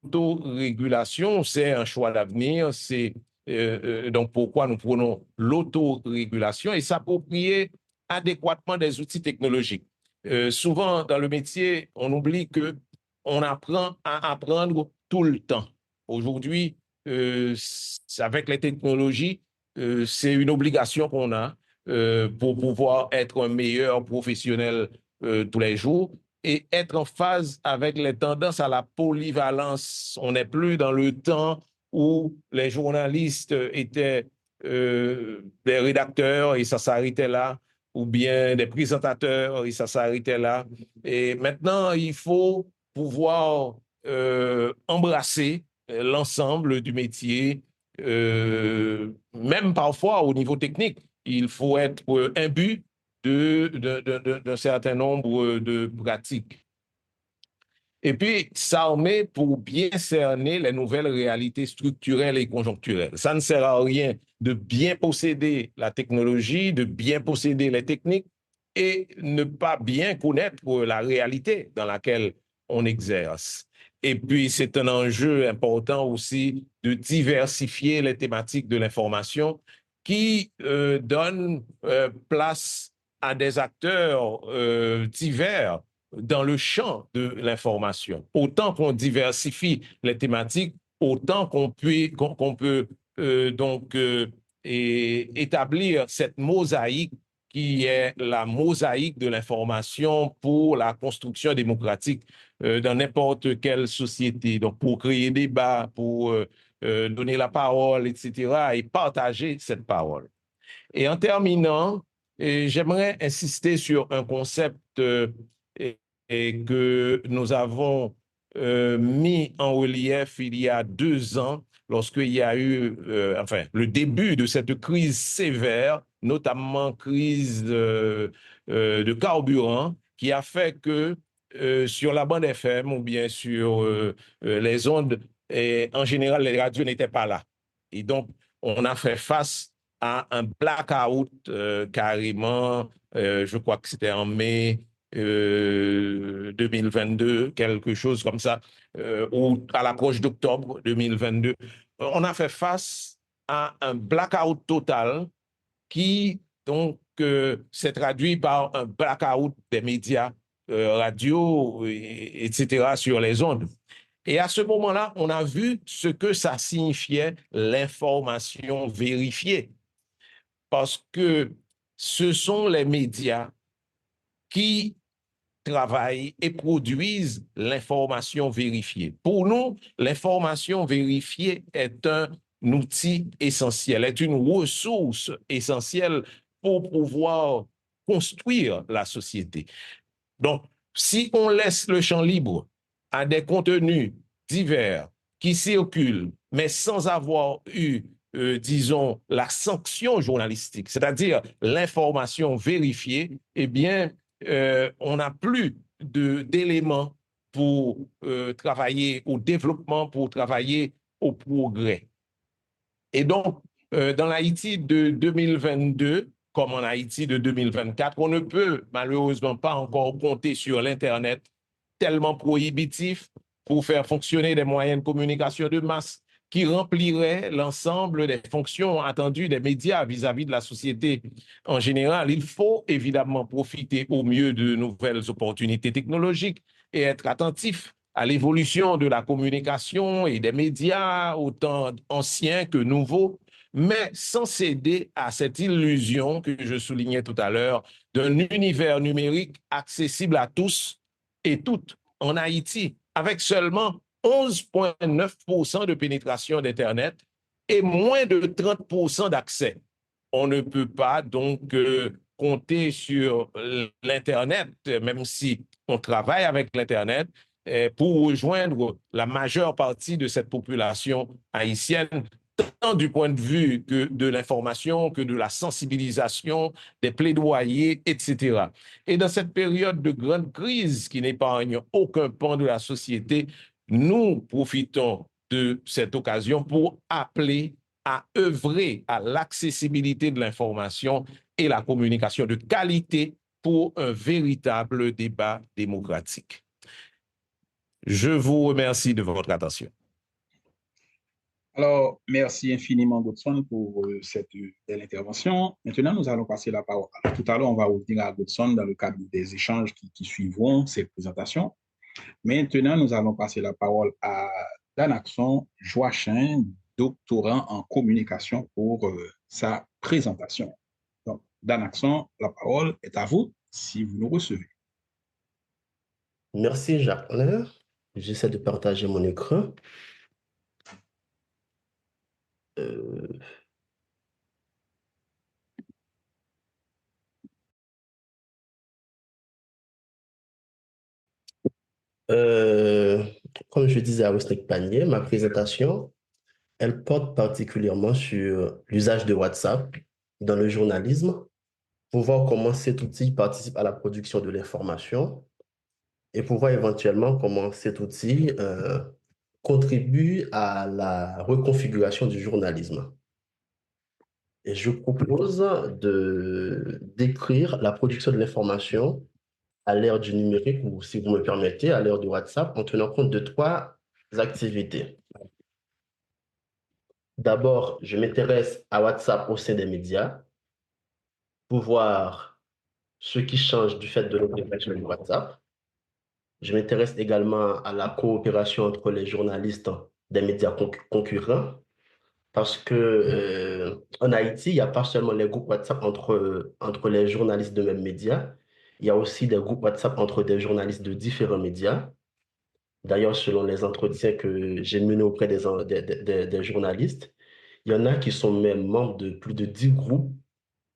l'autorégulation, c'est un choix d'avenir, c'est donc pourquoi nous prenons l'autorégulation et s'approprier adéquatement des outils technologiques. Souvent, dans le métier, on oublie qu'on apprend à apprendre tout le temps. Aujourd'hui, avec les technologies, c'est une obligation qu'on a pour pouvoir être un meilleur professionnel tous les jours et être en phase avec les tendances à la polyvalence. On n'est plus dans le temps où les journalistes étaient des rédacteurs et ça s'arrêtait là, ou bien des présentateurs et ça s'arrêtait là. Et maintenant, il faut pouvoir embrasser l'ensemble du métier, même parfois au niveau technique. il faut être imbu d'un certain nombre de pratiques. Et puis, s'armer pour bien cerner les nouvelles réalités structurelles et conjoncturelles. Ça ne sert à rien de bien posséder la technologie, de bien posséder les techniques et ne pas bien connaître la réalité dans laquelle on exerce. Et puis, c'est un enjeu important aussi de diversifier les thématiques de l'information qui donne place à des acteurs divers dans le champ de l'information. Autant qu'on diversifie les thématiques, autant qu'on peut donc établir cette mosaïque qui est la mosaïque de l'information pour la construction démocratique dans n'importe quelle société. Donc, pour créer des débats, pour donner la parole, etc., et partager cette parole. Et en terminant, j'aimerais insister sur un concept et que nous avons mis en relief il y a 2 ans, lorsqu'il y a eu le début de cette crise sévère, notamment crise de carburant, qui a fait que sur la bande FM ou bien sur les ondes, et en général, les radios n'étaient pas là. Et donc, on a fait face à un blackout carrément, je crois que c'était en mai 2022, quelque chose comme ça, ou à l'approche d'octobre 2022. On a fait face à un blackout total qui donc s'est traduit par un blackout des médias radio, etc., sur les ondes. Et à ce moment-là, on a vu ce que ça signifiait l'information vérifiée. Parce que ce sont les médias qui travaillent et produisent l'information vérifiée. Pour nous, l'information vérifiée est un outil essentiel, est une ressource essentielle pour pouvoir construire la société. Donc, si on laisse le champ libre à des contenus divers qui circulent, mais sans avoir eu, disons, la sanction journalistique, c'est-à-dire l'information vérifiée, eh bien, on n'a plus d'éléments pour travailler au développement, pour travailler au progrès. Et donc, dans l'Haïti de 2022, comme en Haïti de 2024, on ne peut malheureusement pas encore compter sur l'Internet tellement prohibitif pour faire fonctionner des moyens de communication de masse qui rempliraient l'ensemble des fonctions attendues des médias vis-à-vis de la société en général. Il faut évidemment profiter au mieux de nouvelles opportunités technologiques et être attentif à l'évolution de la communication et des médias, autant anciens que nouveaux, mais sans céder à cette illusion que je soulignais tout à l'heure d'un univers numérique accessible à tous et toutes en Haïti, avec seulement 11,9% de pénétration d'Internet et moins de 30% d'accès. On ne peut pas donc compter sur l'Internet, même si on travaille avec l'Internet, pour rejoindre la majeure partie de cette population haïtienne, tant du point de vue que de l'information, que de la sensibilisation, des plaidoyers, etc. Et dans cette période de grande crise qui n'épargne aucun pan de la société, nous profitons de cette occasion pour appeler à œuvrer à l'accessibilité de l'information et la communication de qualité pour un véritable débat démocratique. Je vous remercie de votre attention. Alors, merci infiniment, Godson, pour cette belle intervention. Maintenant, nous allons passer la parole. Alors, tout à l'heure, on va revenir à Godson dans le cadre des échanges qui suivront cette présentation. Maintenant, nous allons passer la parole à Danaxon Joachim, doctorant en communication, pour sa présentation. Donc, Danaxon, la parole est à vous, si vous nous recevez. Merci, Jacques. J'essaie de partager mon écran. Comme je disais à Rustic Panier, ma présentation, elle porte particulièrement sur l'usage de WhatsApp dans le journalisme pour voir comment cet outil participe à la production de l'information et pour voir éventuellement comment cet outil contribue à la reconfiguration du journalisme. Et je propose de décrire la production de l'information à l'ère du numérique, ou si vous me permettez, à l'ère du WhatsApp, en tenant compte de 3 activités. D'abord, je m'intéresse à WhatsApp au sein des médias pour voir ce qui change du fait de l'intégration du WhatsApp. Je m'intéresse également à la coopération entre les journalistes des médias concurrents parce que en Haïti, il n'y a pas seulement les groupes WhatsApp entre les journalistes de même médias, il y a aussi des groupes WhatsApp entre des journalistes de différents médias. D'ailleurs, selon les entretiens que j'ai menés auprès des journalistes, il y en a qui sont même membres de plus de 10 groupes,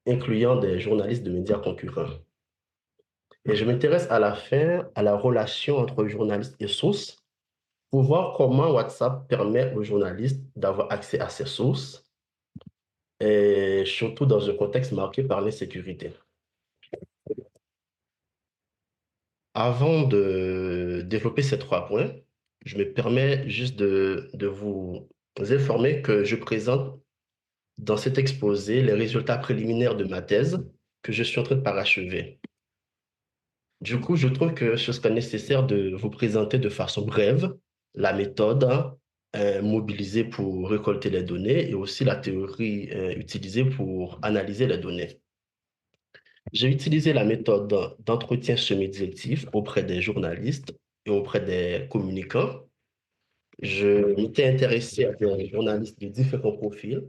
incluant des journalistes de médias concurrents. Et je m'intéresse à la fin à la relation entre journalistes et sources pour voir comment WhatsApp permet aux journalistes d'avoir accès à ces sources, et surtout dans un contexte marqué par l'insécurité. Avant de développer ces 3 points, je me permets juste de vous informer que je présente dans cet exposé les résultats préliminaires de ma thèse que je suis en train de parachever. Du coup, je trouve que ce serait nécessaire de vous présenter de façon brève la méthode mobilisée pour récolter les données et aussi la théorie utilisée pour analyser les données. J'ai utilisé la méthode d'entretien semi-directif auprès des journalistes et auprès des communicants. Je m'étais intéressé à des journalistes de différents profils,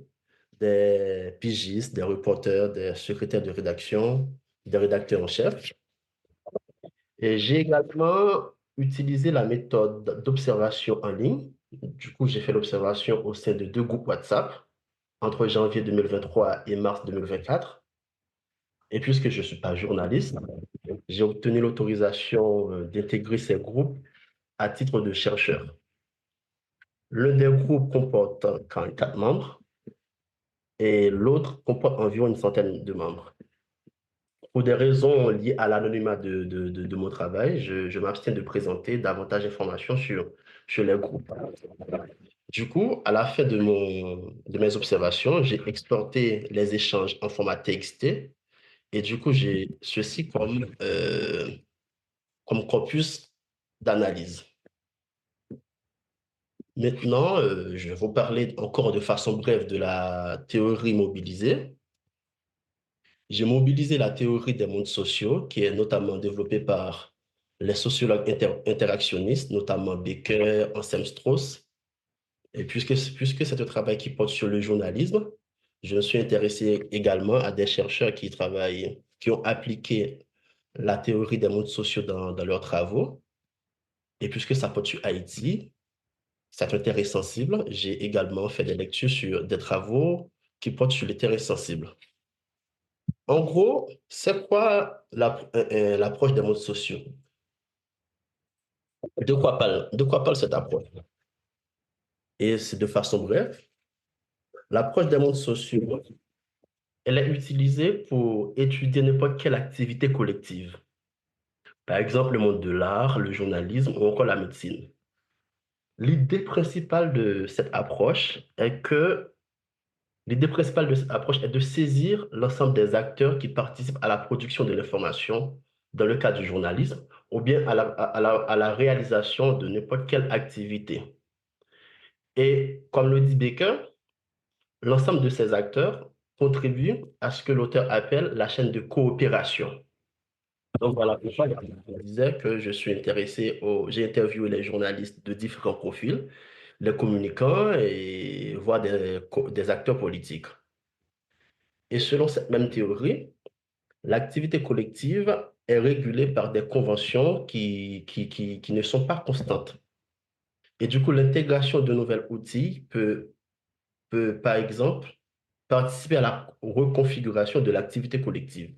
des pigistes, des reporters, des secrétaires de rédaction, des rédacteurs en chef. Et j'ai également utilisé la méthode d'observation en ligne. Du coup, j'ai fait l'observation au sein de 2 groupes WhatsApp entre janvier 2023 et mars 2024. Et puisque je ne suis pas journaliste, j'ai obtenu l'autorisation d'intégrer ces groupes à titre de chercheur. L'un des groupes comporte 44 membres et l'autre comporte environ une centaine de membres. Pour des raisons liées à l'anonymat de mon travail, je m'abstiens de présenter davantage d'informations sur les groupes. Du coup, à la fin de mes observations, j'ai exporté les échanges en format TXT et du coup, j'ai ceci comme corpus d'analyse. Maintenant, je vais vous parler encore de façon brève de la théorie mobilisée. J'ai mobilisé la théorie des mondes sociaux, qui est notamment développée par les sociologues interactionnistes, notamment Becker, Anselm Strauss. Et puisque c'est un travail qui porte sur le journalisme, je me suis intéressé également à des chercheurs qui ont appliqué la théorie des mondes sociaux dans leurs travaux. Et puisque ça porte sur Haïti, c'est un terrain sensible, j'ai également fait des lectures sur des travaux qui portent sur les terrains sensibles. En gros, c'est quoi l'approche des mondes sociaux? De quoi parle cette approche? Et c'est de façon brève, l'approche des mondes sociaux, elle est utilisée pour étudier n'importe quelle activité collective. Par exemple, le monde de l'art, le journalisme ou encore la médecine. L'idée principale de cette approche est que L'idée principale de cette approche est de saisir l'ensemble des acteurs qui participent à la production de l'information dans le cadre du journalisme ou bien à la réalisation de n'importe quelle activité. Et comme le dit Baker, l'ensemble de ces acteurs contribuent à ce que l'auteur appelle la chaîne de coopération. Donc voilà pourquoi je disais que j'ai interviewé les journalistes de différents profils, les communicants et voire des acteurs politiques. Et selon cette même théorie, l'activité collective est régulée par des conventions qui ne sont pas constantes. Et du coup, l'intégration de nouveaux outils peut, par exemple, participer à la reconfiguration de l'activité collective.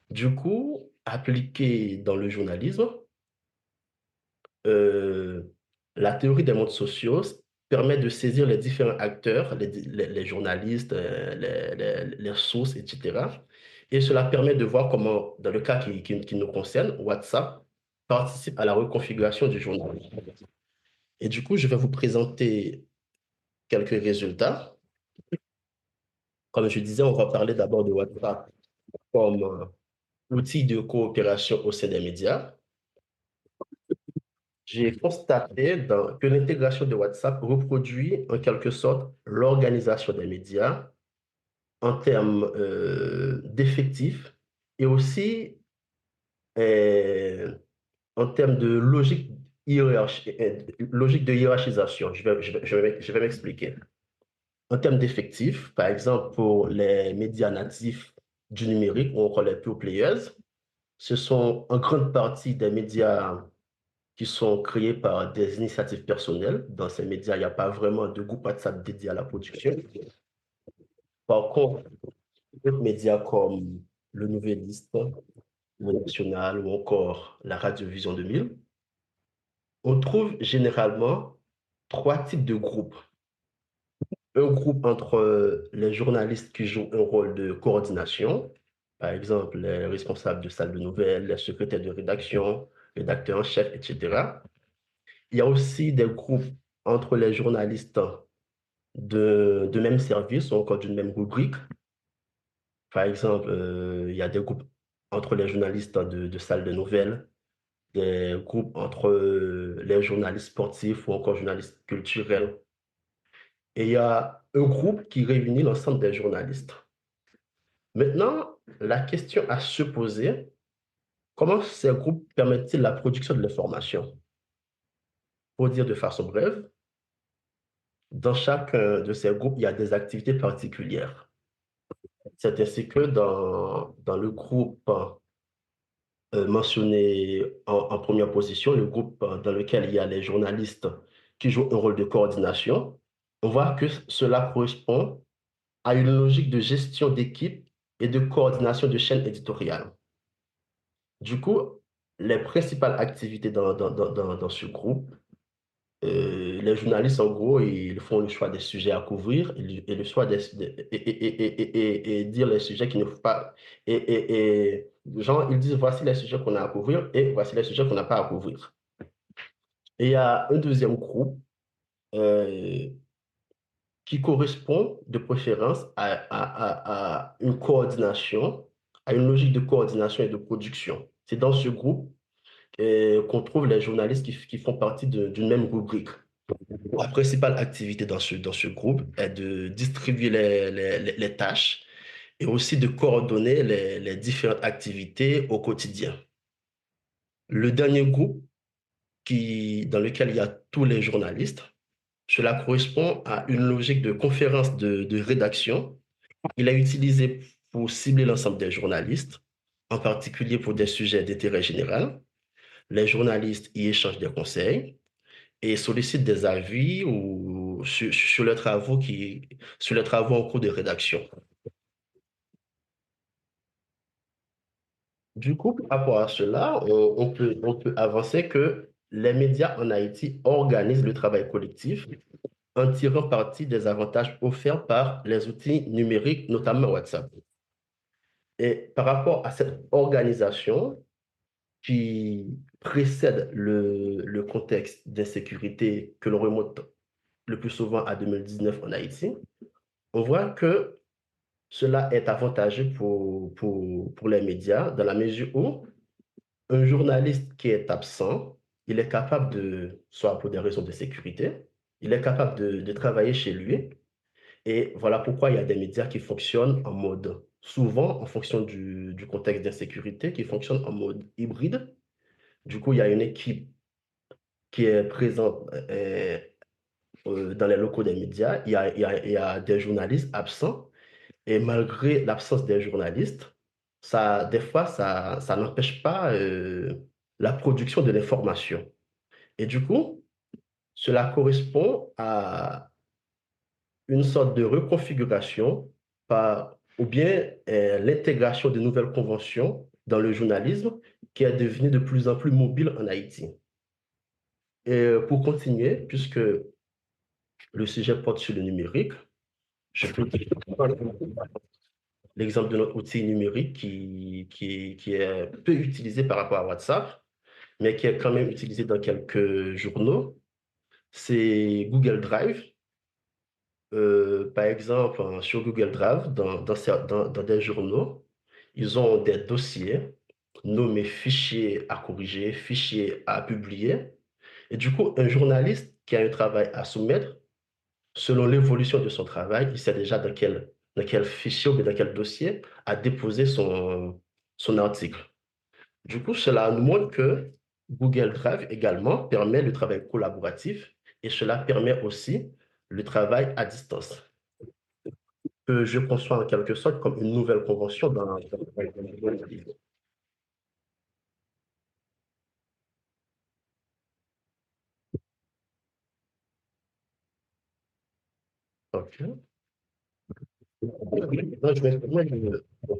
Du coup, appliquée dans le journalisme, la théorie des mondes sociaux permet de saisir les différents acteurs, les journalistes, les sources, etc. Et cela permet de voir comment, dans le cas qui nous concerne, WhatsApp participe à la reconfiguration du journal. Et du coup, je vais vous présenter quelques résultats. Comme je disais, on va parler d'abord de WhatsApp comme outil de coopération au sein des médias. J'ai constaté que l'intégration de WhatsApp reproduit en quelque sorte l'organisation des médias en termes d'effectifs et aussi en termes de logique de hiérarchisation. Je vais m'expliquer. En termes d'effectifs, par exemple, pour les médias natifs du numérique ou encore les pure players, ce sont en grande partie des médias qui sont créés par des initiatives personnelles. Dans ces médias, il n'y a pas vraiment de groupe WhatsApp dédié à la production. Par contre, d'autres médias comme le Nouvelliste, le National ou encore la Radiovision 2000, on trouve généralement trois types de groupes. Un groupe entre les journalistes qui jouent un rôle de coordination, par exemple les responsables de salles de nouvelles, les secrétaires de rédaction, rédacteurs en chef, etc. Il y a aussi des groupes entre les journalistes de même service ou encore d'une même rubrique. Par exemple, il y a des groupes entre les journalistes de salles de nouvelles, des groupes entre les journalistes sportifs ou encore journalistes culturels. Et il y a un groupe qui réunit l'ensemble des journalistes. Maintenant, la question à se poser, comment ces groupes permettent-ils la production de l'information? Pour dire de façon brève, dans chacun de ces groupes, il y a des activités particulières. C'est ainsi que dans le groupe mentionné en première position, le groupe dans lequel il y a les journalistes qui jouent un rôle de coordination, on voit que cela correspond à une logique de gestion d'équipe et de coordination de chaînes éditoriales. Du coup, les principales activités dans ce groupe, les journalistes, en gros, ils font le choix des sujets à couvrir et le choix et dire les sujets qui ne faut pas. Genre, ils disent voici les sujets qu'on a à couvrir et voici les sujets qu'on n'a pas à couvrir. Et il y a un deuxième groupe euh, qui correspond de préférence à une coordination, à une logique de coordination et de production. C'est dans ce groupe qu'on trouve les journalistes qui font partie d'une même rubrique. La principale activité dans ce groupe est de distribuer les tâches et aussi de coordonner les différentes activités au quotidien. Le dernier groupe dans lequel il y a tous les journalistes, cela correspond à une logique de conférence de rédaction. Il est utilisé pour cibler l'ensemble des journalistes, en particulier pour des sujets d'intérêt général. Les journalistes y échangent des conseils et sollicitent des avis ou sur les travaux en cours de rédaction. Du coup, par rapport à cela, on peut avancer que les médias en Haïti organisent le travail collectif en tirant parti des avantages offerts par les outils numériques, notamment WhatsApp. Et par rapport à cette organisation qui précède le contexte d'insécurité que l'on remonte le plus souvent à 2019 en Haïti, on voit que cela est avantageux pour les médias dans la mesure où un journaliste qui est absent, il est capable soit pour des raisons de sécurité, il est capable de travailler chez lui. Et voilà pourquoi il y a des médias qui fonctionnent en mode, souvent en fonction du contexte d'insécurité, qui fonctionnent en mode hybride. Du coup, il y a une équipe qui est présente dans les locaux des médias, il y a des journalistes absents, et malgré l'absence des journalistes, des fois, ça n'empêche pas la production de l'information. Et du coup, cela correspond à une sorte de reconfiguration ou bien l'intégration de nouvelles conventions dans le journalisme qui est devenu de plus en plus mobile en Haïti. Et pour continuer, puisque le sujet porte sur le numérique. Je peux prendre l'exemple de notre outil numérique qui est peu utilisé par rapport à WhatsApp, mais qui est quand même utilisé dans quelques journaux. C'est Google Drive. Par exemple, sur Google Drive, dans des journaux, ils ont des dossiers nommés fichiers à corriger, fichiers à publier. Et du coup, un journaliste qui a un travail à soumettre, selon l'évolution de son travail, il sait déjà dans quel fichier ou bien dans quel dossier a déposé son article. Du coup, cela nous montre que Google Drive également permet le travail collaboratif et cela permet aussi le travail à distance, que je conçois en quelque sorte comme une nouvelle convention dans le travail collaboratif. OK.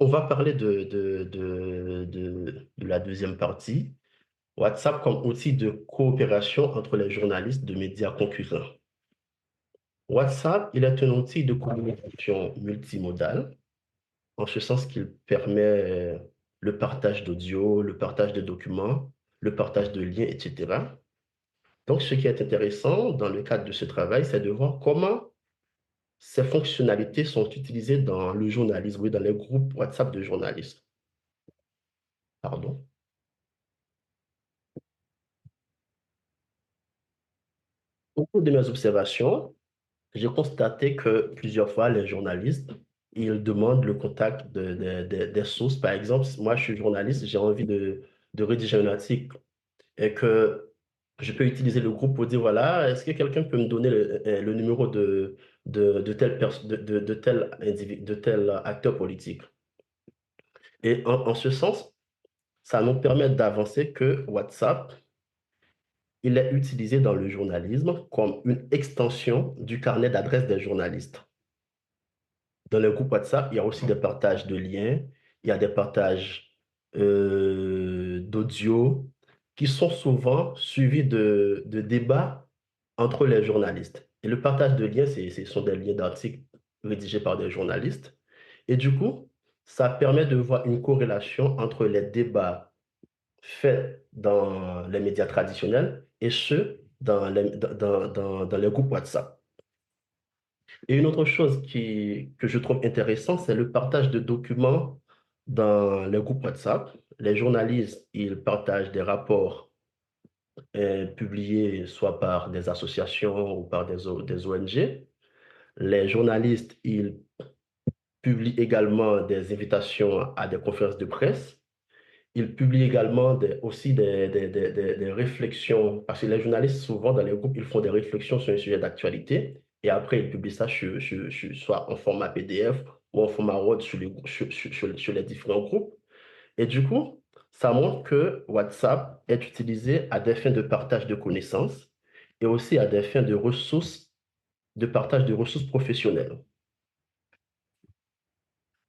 On va parler de la deuxième partie. WhatsApp comme outil de coopération entre les journalistes de médias concurrents. WhatsApp, il est un outil de communication multimodale, en ce sens qu'il permet le partage d'audio, le partage de documents, le partage de liens, etc. Donc, ce qui est intéressant dans le cadre de ce travail, c'est de voir comment ces fonctionnalités sont utilisées dans le journalisme, oui, dans les groupes WhatsApp de journalistes. Pardon. Au cours de mes observations, j'ai constaté que plusieurs fois, les journalistes, ils demandent le contact des sources. Par exemple, moi, je suis journaliste, j'ai envie de rédiger un article et que je peux utiliser le groupe pour dire, voilà, est-ce que quelqu'un peut me donner le numéro de tel individu, de tel acteur politique? Et en ce sens, ça nous permet d'avancer que WhatsApp, il est utilisé dans le journalisme comme une extension du carnet d'adresses des journalistes. Dans le groupe WhatsApp, il y a aussi des partages de liens, il y a des partages d'audio qui sont souvent suivis de débats entre les journalistes. Et le partage de liens, ce sont des liens d'articles rédigés par des journalistes. Et du coup, ça permet de voir une corrélation entre les débats faits dans les médias traditionnels et ceux dans les groupes WhatsApp. Et une autre chose que je trouve intéressante, c'est le partage de documents dans les groupes WhatsApp. Les journalistes, ils partagent des rapports publiés soit par des associations ou par des ONG. Les journalistes, ils publient également des invitations à des conférences de presse. Ils publient également aussi des réflexions, parce que les journalistes, souvent dans les groupes, ils font des réflexions sur un sujet d'actualité et après, ils publient ça soit en format PDF ou en format Word sur les différents groupes. Et du coup, ça montre que WhatsApp est utilisé à des fins de partage de connaissances et aussi à des fins de ressources, de partage de ressources professionnelles.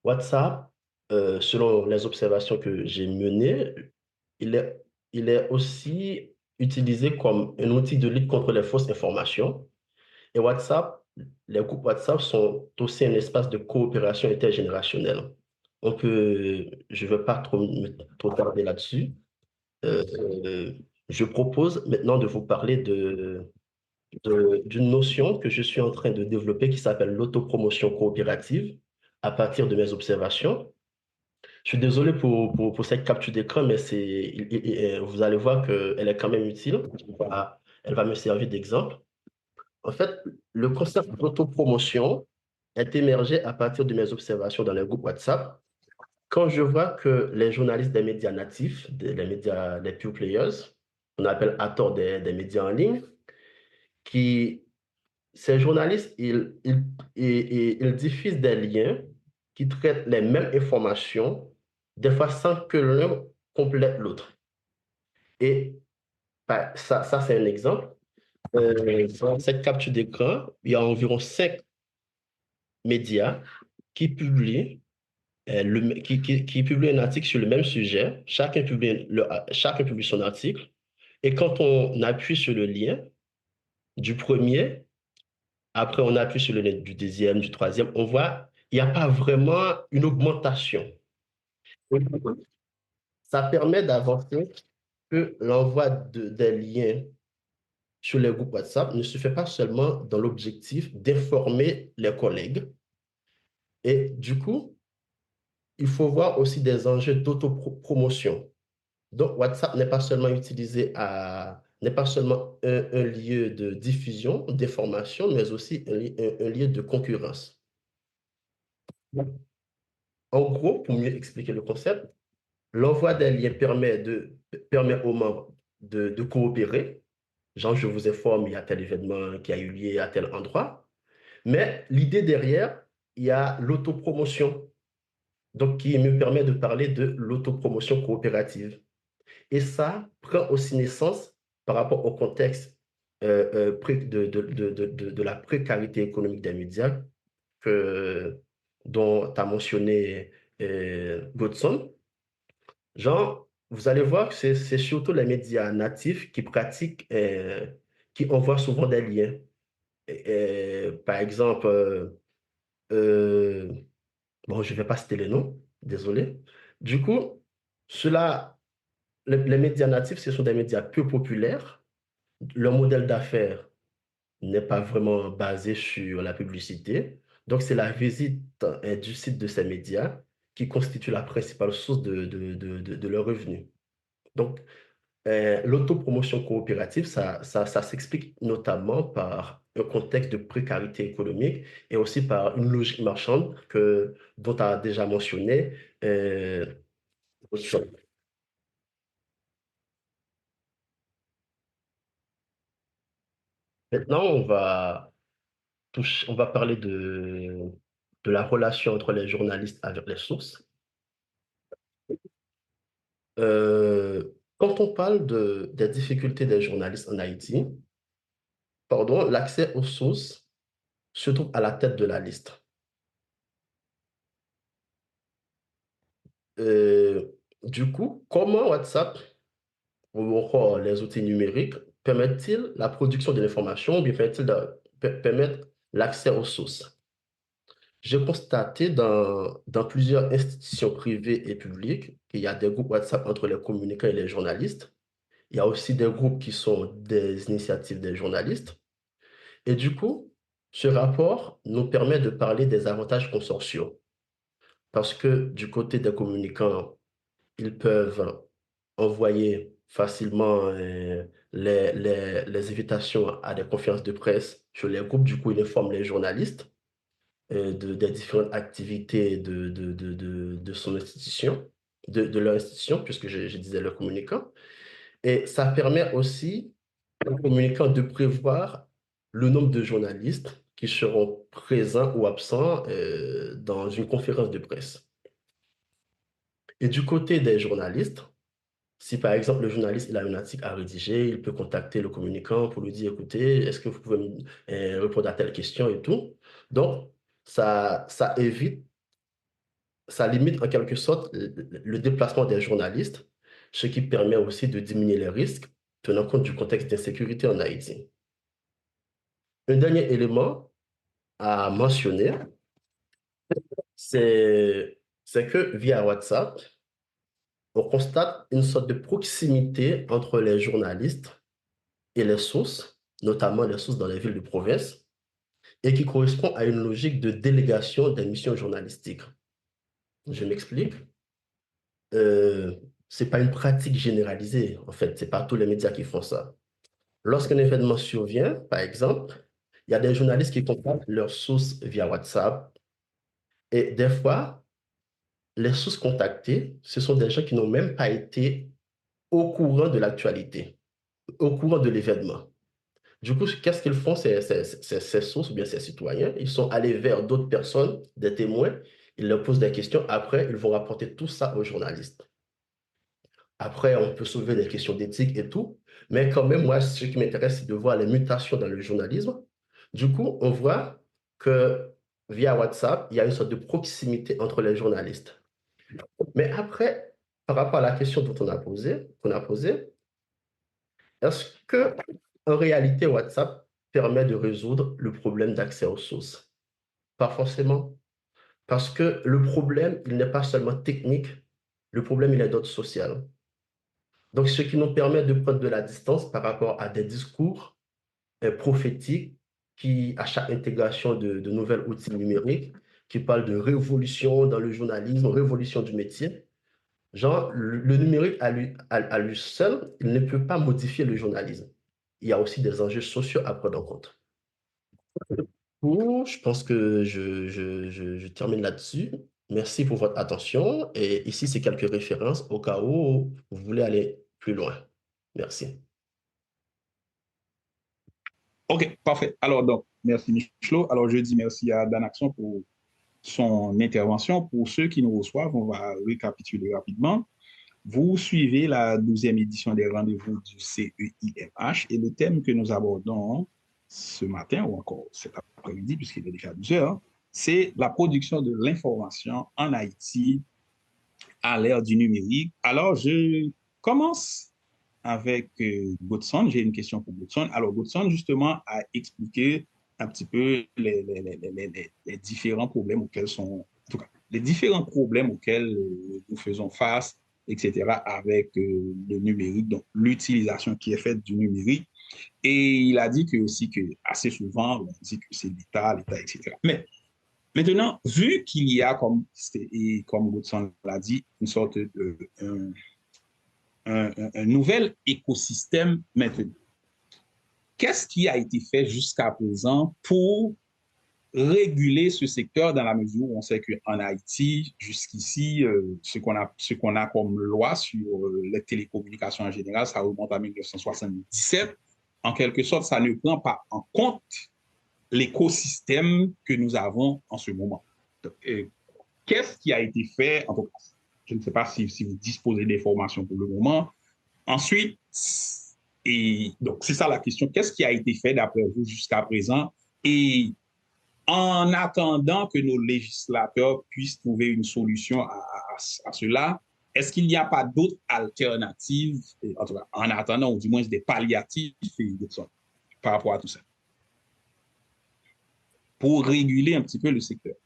WhatsApp, selon les observations que j'ai menées, il est aussi utilisé comme un outil de lutte contre les fausses informations. Et WhatsApp, les groupes WhatsApp sont aussi un espace de coopération intergénérationnelle. Je ne veux pas trop tarder là-dessus. Euh, je propose maintenant de vous parler d'une notion que je suis en train de développer qui s'appelle l'autopromotion coopérative à partir de mes observations. Je suis désolé pour cette capture d'écran, mais vous allez voir qu'elle est quand même utile. Elle va me servir d'exemple. En fait, le concept d'autopromotion est émergé à partir de mes observations dans les groupes WhatsApp. Quand je vois que les journalistes des médias natifs, les médias, les pure players, on appelle à tort des médias en ligne, ces journalistes, ils diffusent des liens qui traitent les mêmes informations, des fois sans que l'un complète l'autre. Et bah, ça c'est un exemple. Dans cette capture d'écran, il y a environ 5 médias qui publient, qui publient un article sur le même sujet. Chacun publie son article. Et quand on appuie sur le lien du premier, Après, on appuie sur le lien du deuxième, du troisième. On voit, il n'y a pas vraiment une augmentation. Ça permet d'avancer que l'envoi des liens sur les groupes WhatsApp ne se fait pas seulement dans l'objectif d'informer les collègues. Et du coup, il faut voir aussi des enjeux d'autopromotion. Donc, WhatsApp n'est pas seulement utilisé n'est pas seulement un lieu de diffusion, d'information, mais aussi un lieu de concurrence. En gros, pour mieux expliquer le concept, l'envoi des liens permet aux membres de coopérer. Genre, je vous informe, il y a tel événement qui a eu lieu à tel endroit. Mais l'idée derrière, il y a l'autopromotion, donc qui me permet de parler de l'autopromotion coopérative. Et ça prend aussi naissance par rapport au contexte de la précarité économique des médias dont a mentionné Godson. Genre, vous allez voir que c'est surtout les médias natifs qui pratiquent, qui envoient souvent des liens. Par exemple, bon, je ne vais pas citer les noms, désolé. Du coup, les médias natifs, ce sont des médias peu populaires. Leur modèle d'affaires n'est pas vraiment basé sur la publicité. Donc, c'est la visite du site de ces médias qui constitue la principale source de leurs revenus. Donc, l'autopromotion coopérative, ça s'explique notamment par un contexte de précarité économique et aussi par une logique marchande dont tu as déjà mentionné. Maintenant, on va parler de la relation entre les journalistes avec les sources. Quand on parle des difficultés des journalistes en Haïti, pardon, l'accès aux sources se trouve à la tête de la liste. Du coup, comment WhatsApp ou encore les outils numériques permettent-ils la production de l'information ou bien permettent l'accès aux sources? J'ai constaté dans plusieurs institutions privées et publiques qu'il y a des groupes WhatsApp entre les communicants et les journalistes. Il y a aussi des groupes qui sont des initiatives des journalistes. Et du coup, ce rapport nous permet de parler des avantages consortiaux. Parce que du côté des communicants, ils peuvent envoyer facilement les invitations à des conférences de presse sur les groupes. Du coup, ils informent les journalistes des différentes activités de son institution, de leur institution, puisque je disais le communicant. Et ça permet aussi aux communicants de prévoir le nombre de journalistes qui seront présents ou absents dans une conférence de presse. Et du côté des journalistes, si par exemple le journaliste il a un article à rédiger, il peut contacter le communicant pour lui dire, écoutez, est-ce que vous pouvez me répondre à telle question et tout. Donc, ça évite, ça limite en quelque sorte le déplacement des journalistes, ce qui permet aussi de diminuer les risques, tenant compte du contexte d'insécurité en Haïti. Un dernier élément à mentionner, c'est que via WhatsApp, on constate une sorte de proximité entre les journalistes et les sources, notamment les sources dans les villes de province, et qui correspond à une logique de délégation des missions journalistiques. Je m'explique. Ce n'est pas une pratique généralisée, en fait, ce n'est pas tous les médias qui font ça. Lorsqu'un événement survient, par exemple, il y a des journalistes qui contactent leurs sources via WhatsApp, et des fois, les sources contactées, ce sont des gens qui n'ont même pas été au courant de l'actualité, au courant de l'événement. Du coup, qu'est-ce qu'ils font, ces sources ou bien ces citoyens? Ils sont allés vers d'autres personnes, des témoins, ils leur posent des questions, après, ils vont rapporter tout ça aux journalistes. Après, on peut soulever des questions d'éthique et tout, mais quand même, moi, ce qui m'intéresse, c'est de voir les mutations dans le journalisme. Du coup, on voit que via WhatsApp, il y a une sorte de proximité entre les journalistes. Mais après, par rapport à la question qu'on a posée, est-ce que en réalité WhatsApp permet de résoudre le problème d'accès aux sources? Pas forcément. Parce que le problème, il n'est pas seulement technique, le problème, il est d'ordre social. Donc, ce qui nous permet de prendre de la distance par rapport à des discours prophétiques qui, à chaque intégration de nouvelles outils numériques, qui parlent de révolution dans le journalisme, révolution du métier. Genre, le numérique à lui seul, il ne peut pas modifier le journalisme. Il y a aussi des enjeux sociaux à prendre en compte. Bon, je pense que je termine là-dessus. Merci pour votre attention. Et ici, c'est quelques références au cas où vous voulez aller plus loin. Merci. OK, parfait. Alors, donc, merci Michelo. Alors, je dis merci à Dan Action pour son intervention. Pour ceux qui nous reçoivent, on va récapituler rapidement. Vous suivez la 12e édition des rendez-vous du CEIMH et le thème que nous abordons ce matin ou encore cet après-midi, puisqu'il est déjà 12 heures, c'est la production de l'information en Haïti à l'ère du numérique. Alors, je commence avec Godson. J'ai une question pour Godson. Alors, Godson, justement, a expliqué un petit peu les différents problèmes auxquels sont, en tout cas, les différents problèmes auxquels nous faisons face, etc., avec le numérique, donc l'utilisation qui est faite du numérique. Et il a dit que aussi que assez souvent, on dit que c'est l'État, etc. Mais maintenant, vu qu'il y a, comme Godson l'a dit, une sorte de un nouvel écosystème maintenant. Qu'est-ce qui a été fait jusqu'à présent pour réguler ce secteur dans la mesure où on sait qu'en Haïti, jusqu'ici, ce qu'on a comme loi sur les télécommunications en général, ça remonte à 1977. En quelque sorte, ça ne prend pas en compte l'écosystème que nous avons en ce moment. Donc, qu'est-ce qui a été fait, en tout cas, je ne sais pas si vous disposez d'informations pour le moment. Ensuite, et donc c'est ça la question, qu'est-ce qui a été fait d'après vous jusqu'à présent? Et en attendant que nos législateurs puissent trouver une solution à cela, est-ce qu'il n'y a pas d'autres alternatives, en tout cas en attendant, ou du moins des palliatifs par rapport à tout ça, pour réguler un petit peu le secteur?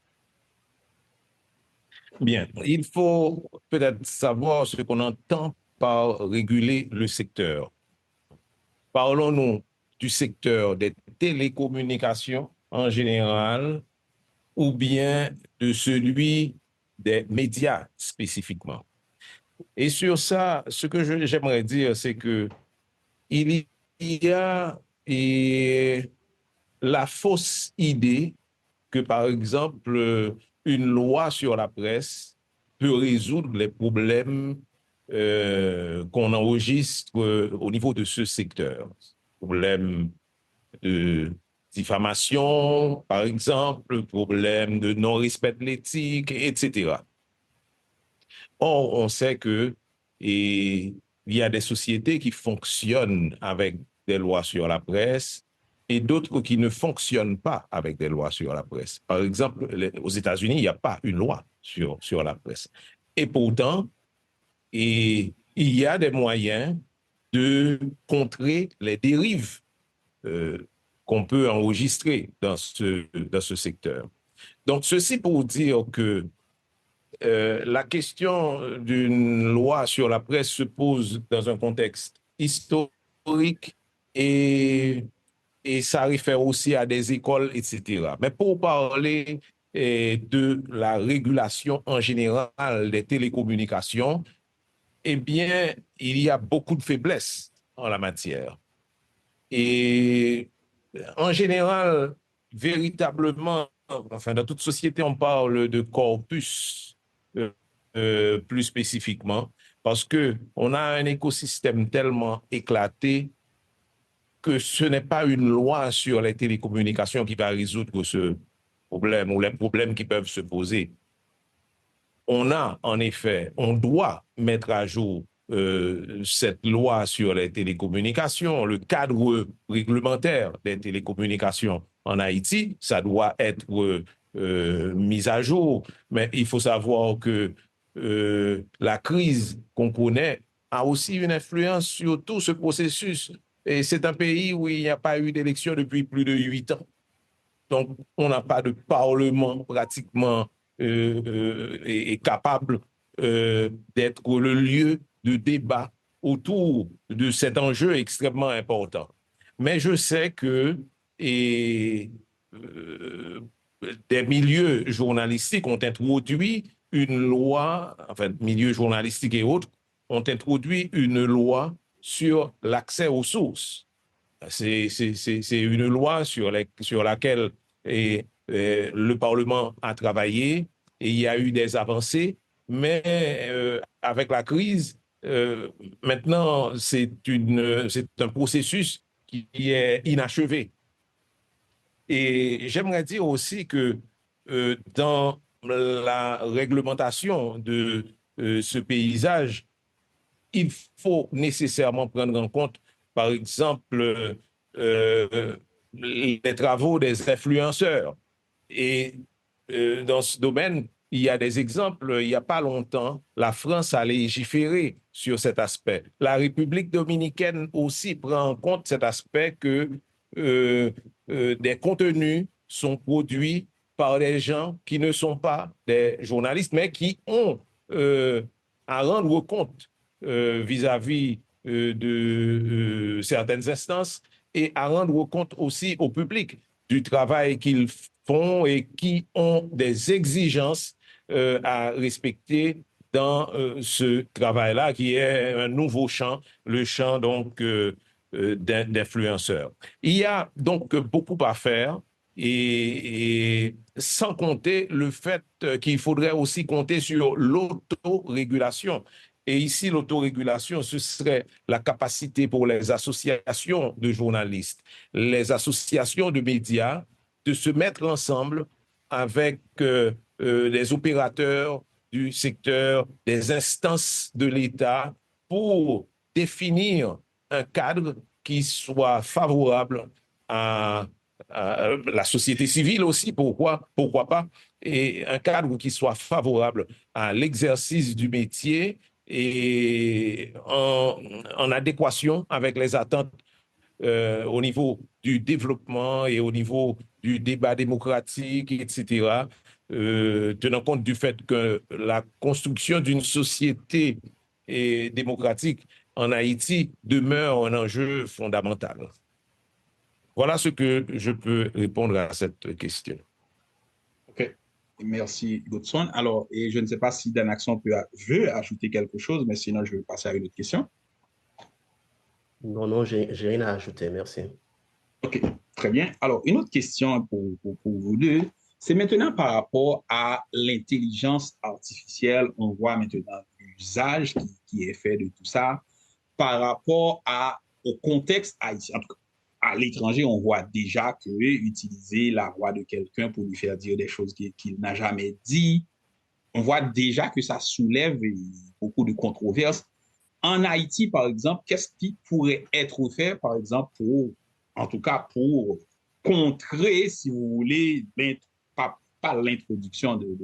Bien, il faut peut-être savoir ce qu'on entend par réguler le secteur. Parlons-nous du secteur des télécommunications en général ou bien de celui des médias spécifiquement. Et sur ça, ce que j'aimerais dire, c'est que il y a la fausse idée que, par exemple, une loi sur la presse peut résoudre les problèmes qu'on enregistre au niveau de ce secteur. Problèmes de diffamation, par exemple, problèmes de non-respect de l'éthique, etc. Or, on sait que il y a des sociétés qui fonctionnent avec des lois sur la presse et d'autres qui ne fonctionnent pas avec des lois sur la presse. Par exemple, aux États-Unis, il n'y a pas une loi sur la presse. Et pourtant, il y a des moyens de contrer les dérives qu'on peut enregistrer dans ce secteur. Donc, ceci pour dire que la question d'une loi sur la presse se pose dans un contexte historique et ça réfère aussi à des écoles, etc. Mais pour parler de la régulation en général des télécommunications, eh bien, il y a beaucoup de faiblesses en la matière. Et en général, véritablement, enfin, dans toute société, on parle de corpus plus spécifiquement, parce qu'on a un écosystème tellement éclaté que ce n'est pas une loi sur les télécommunications qui va résoudre ce problème ou les problèmes qui peuvent se poser. On a, en effet, on doit mettre à jour cette loi sur les télécommunications, le cadre réglementaire des télécommunications en Haïti, ça doit être mis à jour. Mais il faut savoir que la crise qu'on connaît a aussi une influence sur tout ce processus Et c'est un pays où il n'y a pas eu d'élection depuis plus de 8 ans. Donc, on n'a pas de parlement pratiquement et capable d'être le lieu de débat autour de cet enjeu extrêmement important. Mais je sais que des milieux journalistiques ont introduit une loi, enfin, milieux journalistiques et autres, ont introduit une loi sur l'accès aux sources. C'est une loi sur laquelle le Parlement a travaillé et il y a eu des avancées, mais avec la crise, maintenant, c'est un processus qui est inachevé. Et j'aimerais dire aussi que dans la réglementation de ce paysage, il faut nécessairement prendre en compte, par exemple, les travaux des influenceurs. Et dans ce domaine, il y a des exemples. Il n'y a pas longtemps, la France a légiféré sur cet aspect. La République dominicaine aussi prend en compte cet aspect que des contenus sont produits par des gens qui ne sont pas des journalistes, mais qui ont à rendre compte vis-à-vis de certaines instances et à rendre compte aussi au public du travail qu'ils font et qui ont des exigences à respecter dans ce travail-là, qui est un nouveau champ, le champ donc d'influenceurs. Il y a donc beaucoup à faire et sans compter le fait qu'il faudrait aussi compter sur l'autorégulation. Et ici, l'autorégulation, ce serait la capacité pour les associations de journalistes, les associations de médias, de se mettre ensemble avec les opérateurs du secteur, des instances de l'État pour définir un cadre qui soit favorable à la société civile aussi, pourquoi pas, et un cadre qui soit favorable à l'exercice du métier et en adéquation avec les attentes au niveau du développement et au niveau du débat démocratique, etc., tenant compte du fait que la construction d'une société démocratique en Haïti demeure un enjeu fondamental. Voilà ce que je peux répondre à cette question. OK. Merci, Godson. Alors, et je ne sais pas si Danaxon veut ajouter quelque chose, mais sinon, je vais passer à une autre question. Non, non, j'ai rien à ajouter, merci. OK, très bien. Alors, une autre question pour vous deux, c'est maintenant par rapport à l'intelligence artificielle. On voit maintenant l'usage qui est fait de tout ça par rapport au contexte haïtien. En tout cas, à l'étranger, on voit déjà que utiliser la voix de quelqu'un pour lui faire dire des choses qu'il n'a jamais dit, on voit déjà que ça soulève beaucoup de controverses. En Haïti, par exemple, qu'est-ce qui pourrait être fait, par exemple, en tout cas, pour contrer, si vous voulez, pas l'introduction de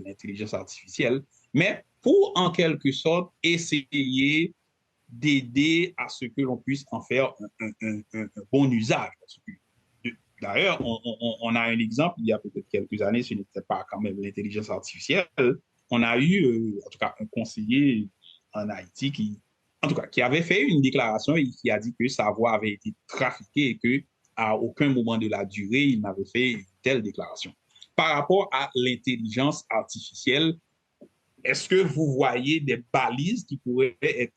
l'intelligence artificielle, mais pour, en quelque sorte, essayer d'aider à ce que l'on puisse en faire un bon usage. D'ailleurs, on a un exemple, il y a peut-être quelques années, ce n'était pas quand même l'intelligence artificielle. On a eu, en tout cas, un conseiller en Haïti en tout cas, qui avait fait une déclaration et qui a dit que sa voix avait été trafiquée et que à aucun moment de la durée, il n'avait fait une telle déclaration. Par rapport à l'intelligence artificielle, est-ce que vous voyez des balises qui pourraient être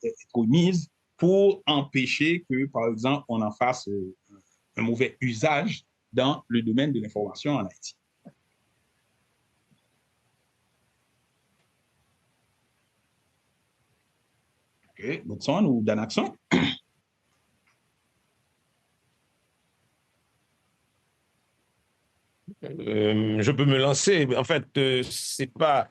mises pour empêcher que, par exemple, on en fasse un mauvais usage dans le domaine de l'information en Haïti? OK, Godson ou Danaxon? Je peux me lancer. En fait, ce n'est pas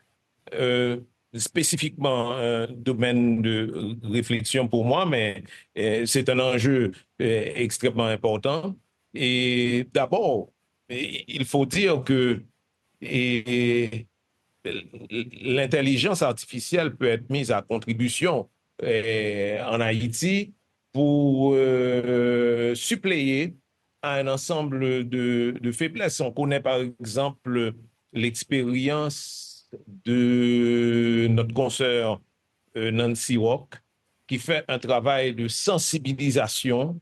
spécifiquement un domaine de réflexion pour moi, mais c'est un enjeu extrêmement important. Et d'abord, il faut dire que l'intelligence artificielle peut être mise à contribution en Haïti pour suppléer à un ensemble de faiblesses. On connaît par exemple l'expérience de notre consoeur Nancy Walk, qui fait un travail de sensibilisation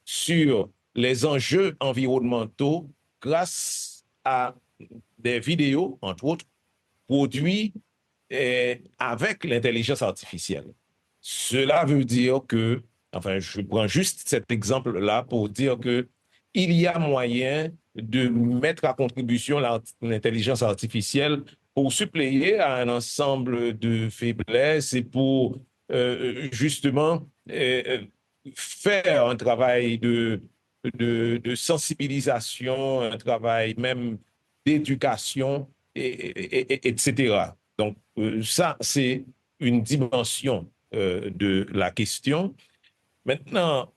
sur les enjeux environnementaux grâce à des vidéos, entre autres, produites avec l'intelligence artificielle. Cela veut dire que, enfin, je prends juste cet exemple-là pour dire que il y a moyen de mettre à contribution l'intelligence artificielle pour suppléer à un ensemble de faiblesses et pour justement faire un travail de sensibilisation, un travail même d'éducation, etc. Donc, ça, c'est une dimension de la question. Maintenant,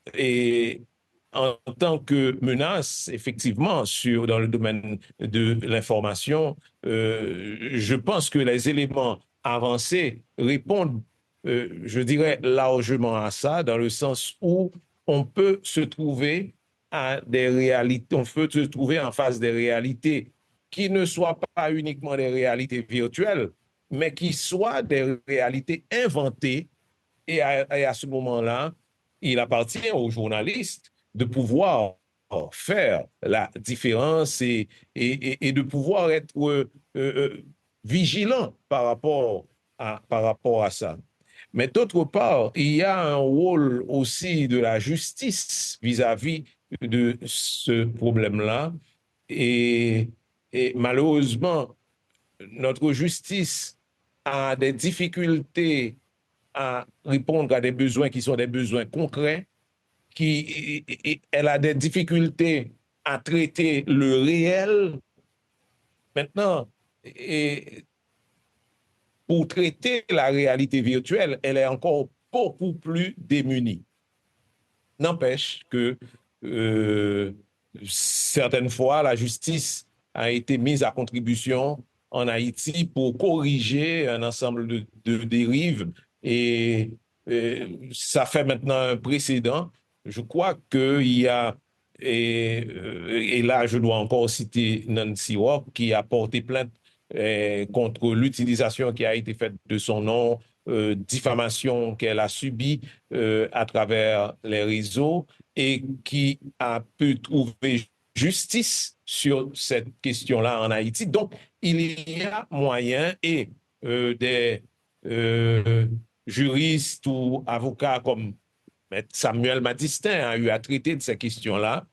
en tant que menace, effectivement, dans le domaine de l'information, je pense que les éléments avancés répondent, je dirais, largement à ça, dans le sens où on peut se trouver à des réalités, on peut se trouver en face des réalités qui ne soient pas uniquement des réalités virtuelles, mais qui soient des réalités inventées. Et à ce moment-là, il appartient aux journalistes de pouvoir faire la différence et de pouvoir être vigilant par rapport à ça. Mais d'autre part, il y a un rôle aussi de la justice vis-à-vis de ce problème-là. Et, et malheureusement, notre justice a des difficultés à répondre à des besoins qui sont des besoins concrets, elle a des difficultés à traiter le réel. Maintenant, et pour traiter la réalité virtuelle, elle est encore beaucoup plus démunie. N'empêche que certaines fois, la justice a été mise à contribution en Haïti pour corriger un ensemble de dérives et ça fait maintenant un précédent. Je crois qu'il y a, et là je dois encore citer Nancy Walk qui a porté plainte contre l'utilisation qui a été faite de son nom, diffamation qu'elle a subie à travers les réseaux et qui a pu trouver justice sur cette question-là en Haïti. Donc, il y a moyen et des juristes ou avocats comme Samuel Matistin a eu à traiter de ces questions-là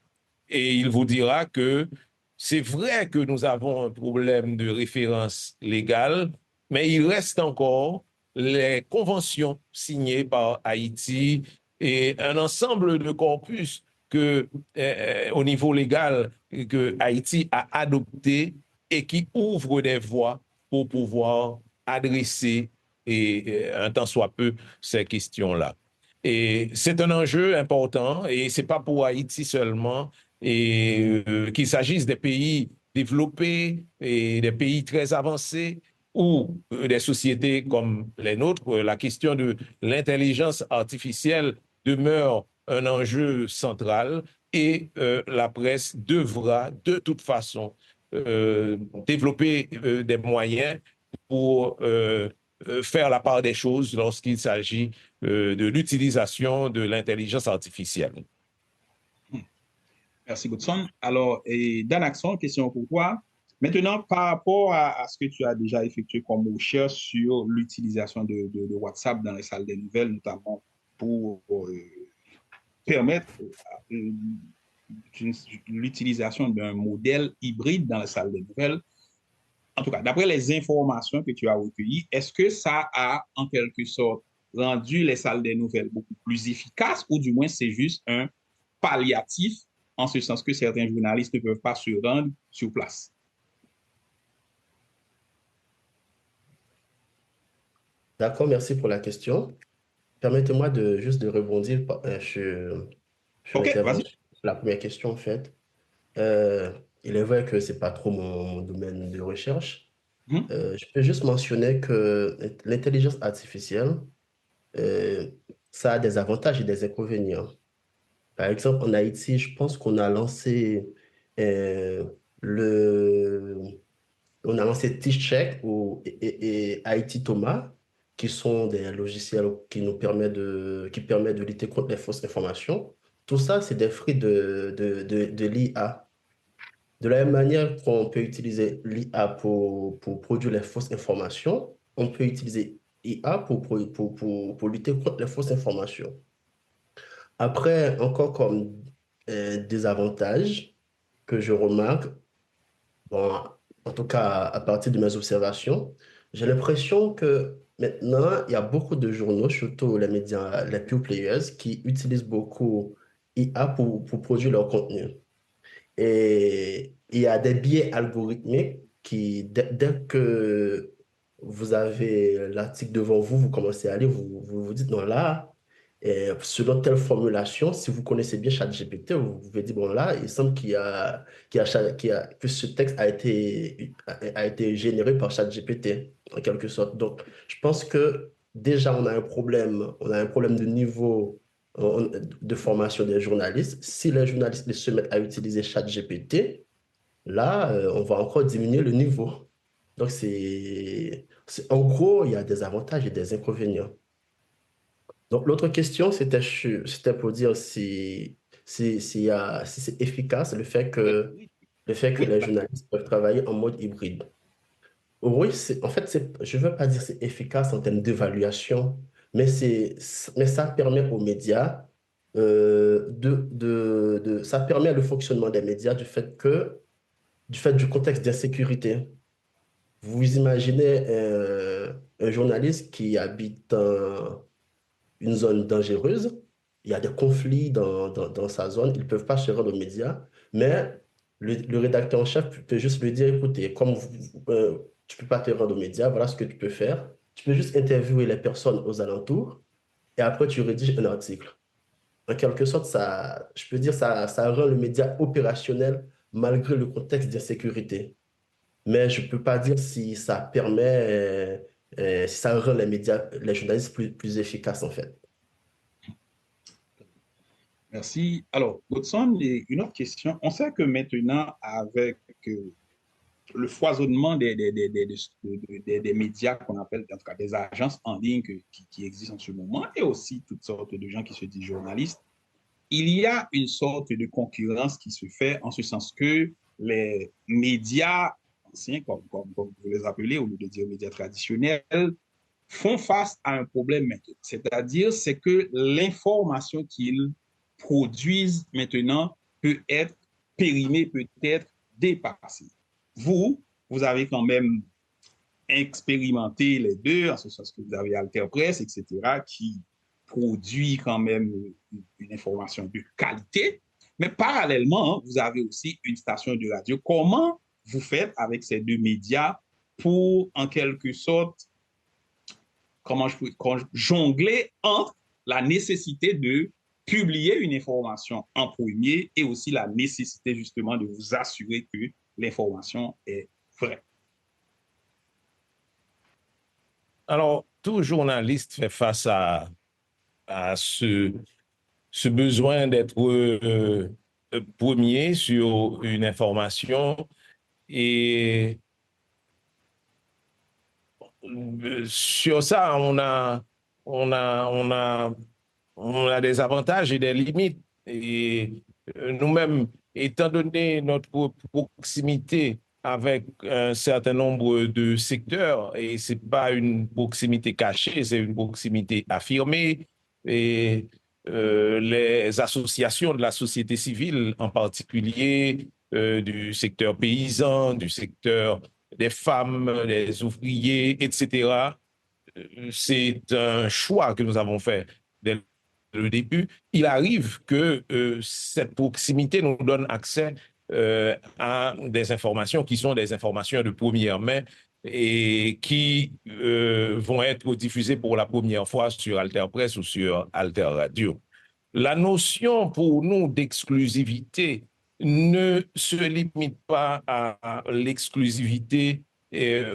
et il vous dira que c'est vrai que nous avons un problème de référence légale, mais il reste encore les conventions signées par Haïti et un ensemble de corpus au niveau légal que Haïti a adopté et qui ouvre des voies pour pouvoir adresser un tant soit peu ces questions-là. Et c'est un enjeu important et ce n'est pas pour Haïti seulement, et qu'il s'agisse des pays développés et des pays très avancés ou des sociétés comme les nôtres, la question de l'intelligence artificielle demeure un enjeu central et la presse devra de toute façon développer des moyens pour faire la part des choses lorsqu'il s'agit de l'utilisation de l'intelligence artificielle. Merci, Godson. Alors, Dan Axon, question pour toi. Maintenant, par rapport à ce que tu as déjà effectué comme recherche sur l'utilisation de WhatsApp dans les salles des nouvelles, notamment pour permettre l'utilisation d'un modèle hybride dans les salles des nouvelles, en tout cas, d'après les informations que tu as recueillies, est-ce que ça a en quelque sorte rendu les salles des nouvelles beaucoup plus efficaces ou du moins c'est juste un palliatif en ce sens que certains journalistes ne peuvent pas se rendre sur place? D'accord, merci pour la question. Permettez-moi juste de rebondir sur OK, vas-y. l'intervention. La première question, en fait. Euh, il est vrai que c'est pas trop mon domaine de recherche. Je peux juste mentionner que l'intelligence artificielle, euh, ça a des avantages et des inconvénients. Par exemple, en Haïti, je pense qu'on a lancé euh, le, on a lancé TeachCheck et Haïti Thomas, qui sont des logiciels qui permettent de lutter contre les fausses informations. Tout ça, c'est des fruits de l'IA. De la même manière qu'on peut utiliser l'IA pour produire les fausses informations, on peut utiliser l'IA pour lutter contre les fausses informations. Après, encore comme désavantage que je remarque, bon, en tout cas à partir de mes observations, j'ai l'impression que maintenant, il y a beaucoup de journaux, surtout les médias, les pure players, qui utilisent beaucoup IA pour produire leur contenu. Et il y a des biais algorithmiques qui, dès que vous avez l'article devant vous, vous commencez à lire, vous dites, non, là, selon telle formulation, si vous connaissez bien ChatGPT, vous pouvez dire, bon, là, il semble que ce texte a été généré par ChatGPT, en quelque sorte. Donc, je pense que déjà, on a un problème de niveau de formation des journalistes. Si les journalistes se mettent à utiliser ChatGPT, là, on va encore diminuer le niveau. Donc, en gros, il y a des avantages et des inconvénients. Donc, l'autre question, c'était pour dire si c'est efficace Oui, le fait que oui, les journalistes peuvent travailler en mode hybride. Oui, en fait, je ne veux pas dire que c'est efficace en termes d'évaluation, mais, mais ça permet aux médias, ça permet le fonctionnement des médias du fait du contexte d'insécurité. Vous imaginez un journaliste qui habite dans une zone dangereuse, il y a des conflits dans sa zone, ils ne peuvent pas se rendre aux médias, mais le rédacteur en chef peut juste lui dire, écoutez, tu ne peux pas te rendre aux médias, voilà ce que tu peux faire. Tu peux juste interviewer les personnes aux alentours et après tu rédiges un article. En quelque sorte, je peux dire, ça rend le média opérationnel malgré le contexte d'insécurité. Mais je ne peux pas dire si ça permet, si ça rend les journalistes plus efficaces en fait. merci. Alors, Godson, une autre question. On sait que maintenant, avec le foisonnement des médias qu'on appelle, en tout cas des agences en ligne qui existent en ce moment, et aussi toutes sortes de gens qui se disent journalistes, il y a une sorte de concurrence qui se fait en ce sens que les médias anciens, comme vous les appelez, au lieu de dire médias traditionnels, font face à un problème maintenant. C'est-à-dire, c'est que l'information qu'ils produisent maintenant peut être périmée, peut être dépassée. Vous avez quand même expérimenté les deux, en ce sens que vous avez Alter Press, etc., qui produit quand même une information de qualité. Mais parallèlement, vous avez aussi une station de radio. Comment vous faites avec ces deux médias pour, en quelque sorte, comment je peux jongler entre la nécessité de publier une information en premier et aussi la nécessité justement de vous assurer que l'information est vraie. Alors, tout journaliste fait face à ce besoin d'être premier sur une information et sur ça, on a des avantages et des limites. Et nous-mêmes, étant donné notre proximité avec un certain nombre de secteurs, et ce n'est pas une proximité cachée, c'est une proximité affirmée, et les associations de la société civile, en particulier du secteur paysan, du secteur des femmes, des ouvriers, etc., c'est un choix que nous avons fait dès le début. Il arrive que cette proximité nous donne accès à des informations qui sont des informations de première main et qui vont être diffusées pour la première fois sur Alter Press ou sur Alter Radio. La notion pour nous d'exclusivité ne se limite pas à l'exclusivité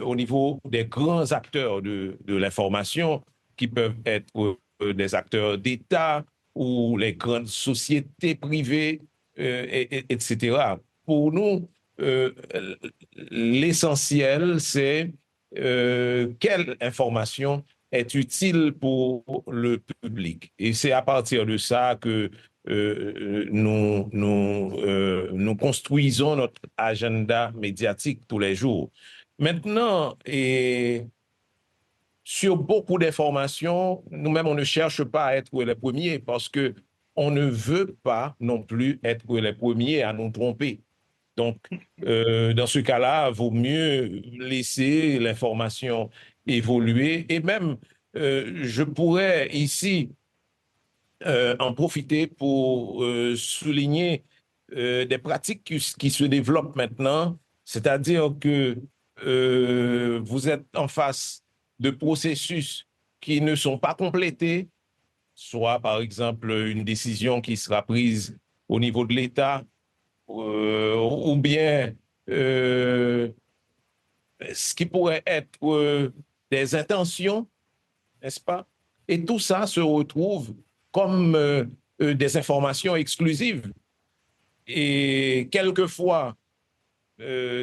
au niveau des grands acteurs de l'information qui peuvent être des acteurs d'État ou les grandes sociétés privées, etc. Pour nous, l'essentiel, c'est quelle information est utile pour le public. Et c'est à partir de ça que nous construisons notre agenda médiatique tous les jours. Maintenant, sur beaucoup d'informations, nous-mêmes, on ne cherche pas à être les premiers parce que on ne veut pas non plus être les premiers à nous tromper. Donc, dans ce cas-là, il vaut mieux laisser l'information évoluer. Et même, je pourrais ici en profiter pour souligner des pratiques qui se développent maintenant, c'est-à-dire que vous êtes en face de processus qui ne sont pas complétés, soit par exemple une décision qui sera prise au niveau de l'État, ou bien ce qui pourrait être des intentions, n'est-ce pas? Et tout ça se retrouve comme des informations exclusives. Et quelquefois,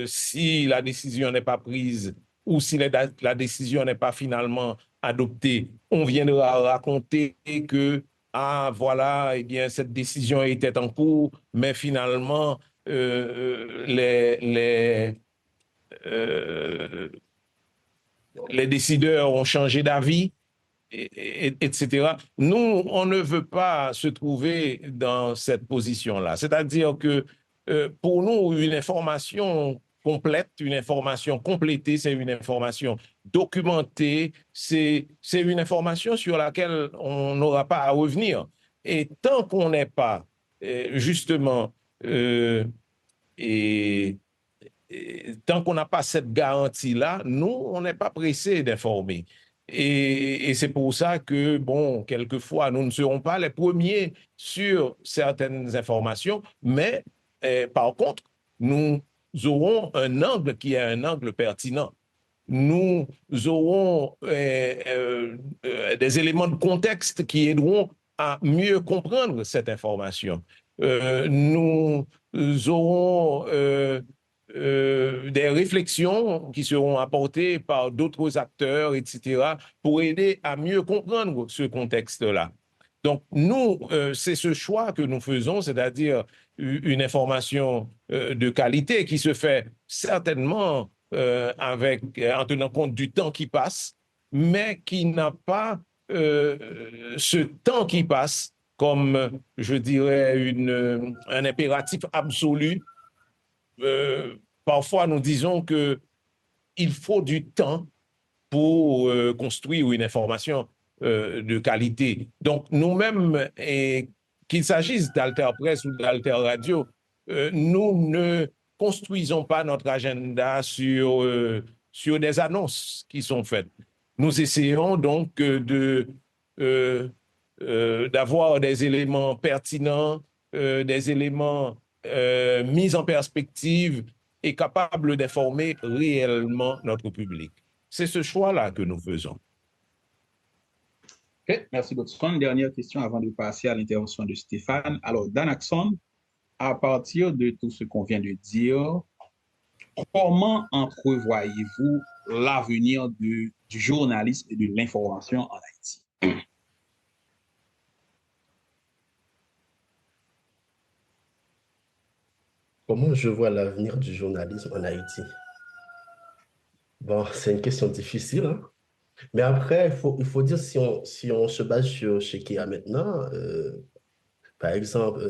si la décision n'est pas prise ou si la décision n'est pas finalement adoptée, on viendra raconter que, ah voilà, eh bien, cette décision était en cours, mais finalement, euh, les décideurs ont changé d'avis, etc. Nous, on ne veut pas se trouver dans cette position-là. C'est-à-dire que pour nous, une information complète, une information complétée, c'est une information documentée, c'est une information sur laquelle on n'aura pas à revenir. Et tant qu'on n'est pas justement et tant qu'on n'a pas cette garantie-là, nous, on n'est pas pressé d'informer. Et c'est pour ça que, bon, quelquefois, nous ne serons pas les premiers sur certaines informations, mais par contre, nous aurons un angle qui est un angle pertinent. Nous aurons des éléments de contexte qui aideront à mieux comprendre cette information. Nous aurons des réflexions qui seront apportées par d'autres acteurs, etc., pour aider à mieux comprendre ce contexte-là. Donc, nous, c'est ce choix que nous faisons, c'est-à-dire une information de qualité qui se fait certainement en tenant compte du temps qui passe, mais qui n'a pas ce temps qui passe comme, je dirais, un impératif absolu. Parfois, nous disons qu'il faut du temps pour construire une information de qualité. Donc, nous-mêmes, qu'il s'agisse d'Alter Presse ou d'Alter Radio, nous ne construisons pas notre agenda sur des annonces qui sont faites. Nous essayons donc d'avoir des éléments pertinents, des éléments mis en perspective et capables d'informer réellement notre public. C'est ce choix-là que nous faisons. OK, merci Godson. Dernière question avant de passer à l'intervention de Stéphane. Alors, Danaxon, à partir de tout ce qu'on vient de dire, comment entrevoyez-vous l'avenir du journalisme et de l'information en Haïti? Comment je vois l'avenir du journalisme en Haïti? Bon, c'est une question difficile, hein. Mais après, il faut dire, si on se base sur ce qu'il y a maintenant, par exemple,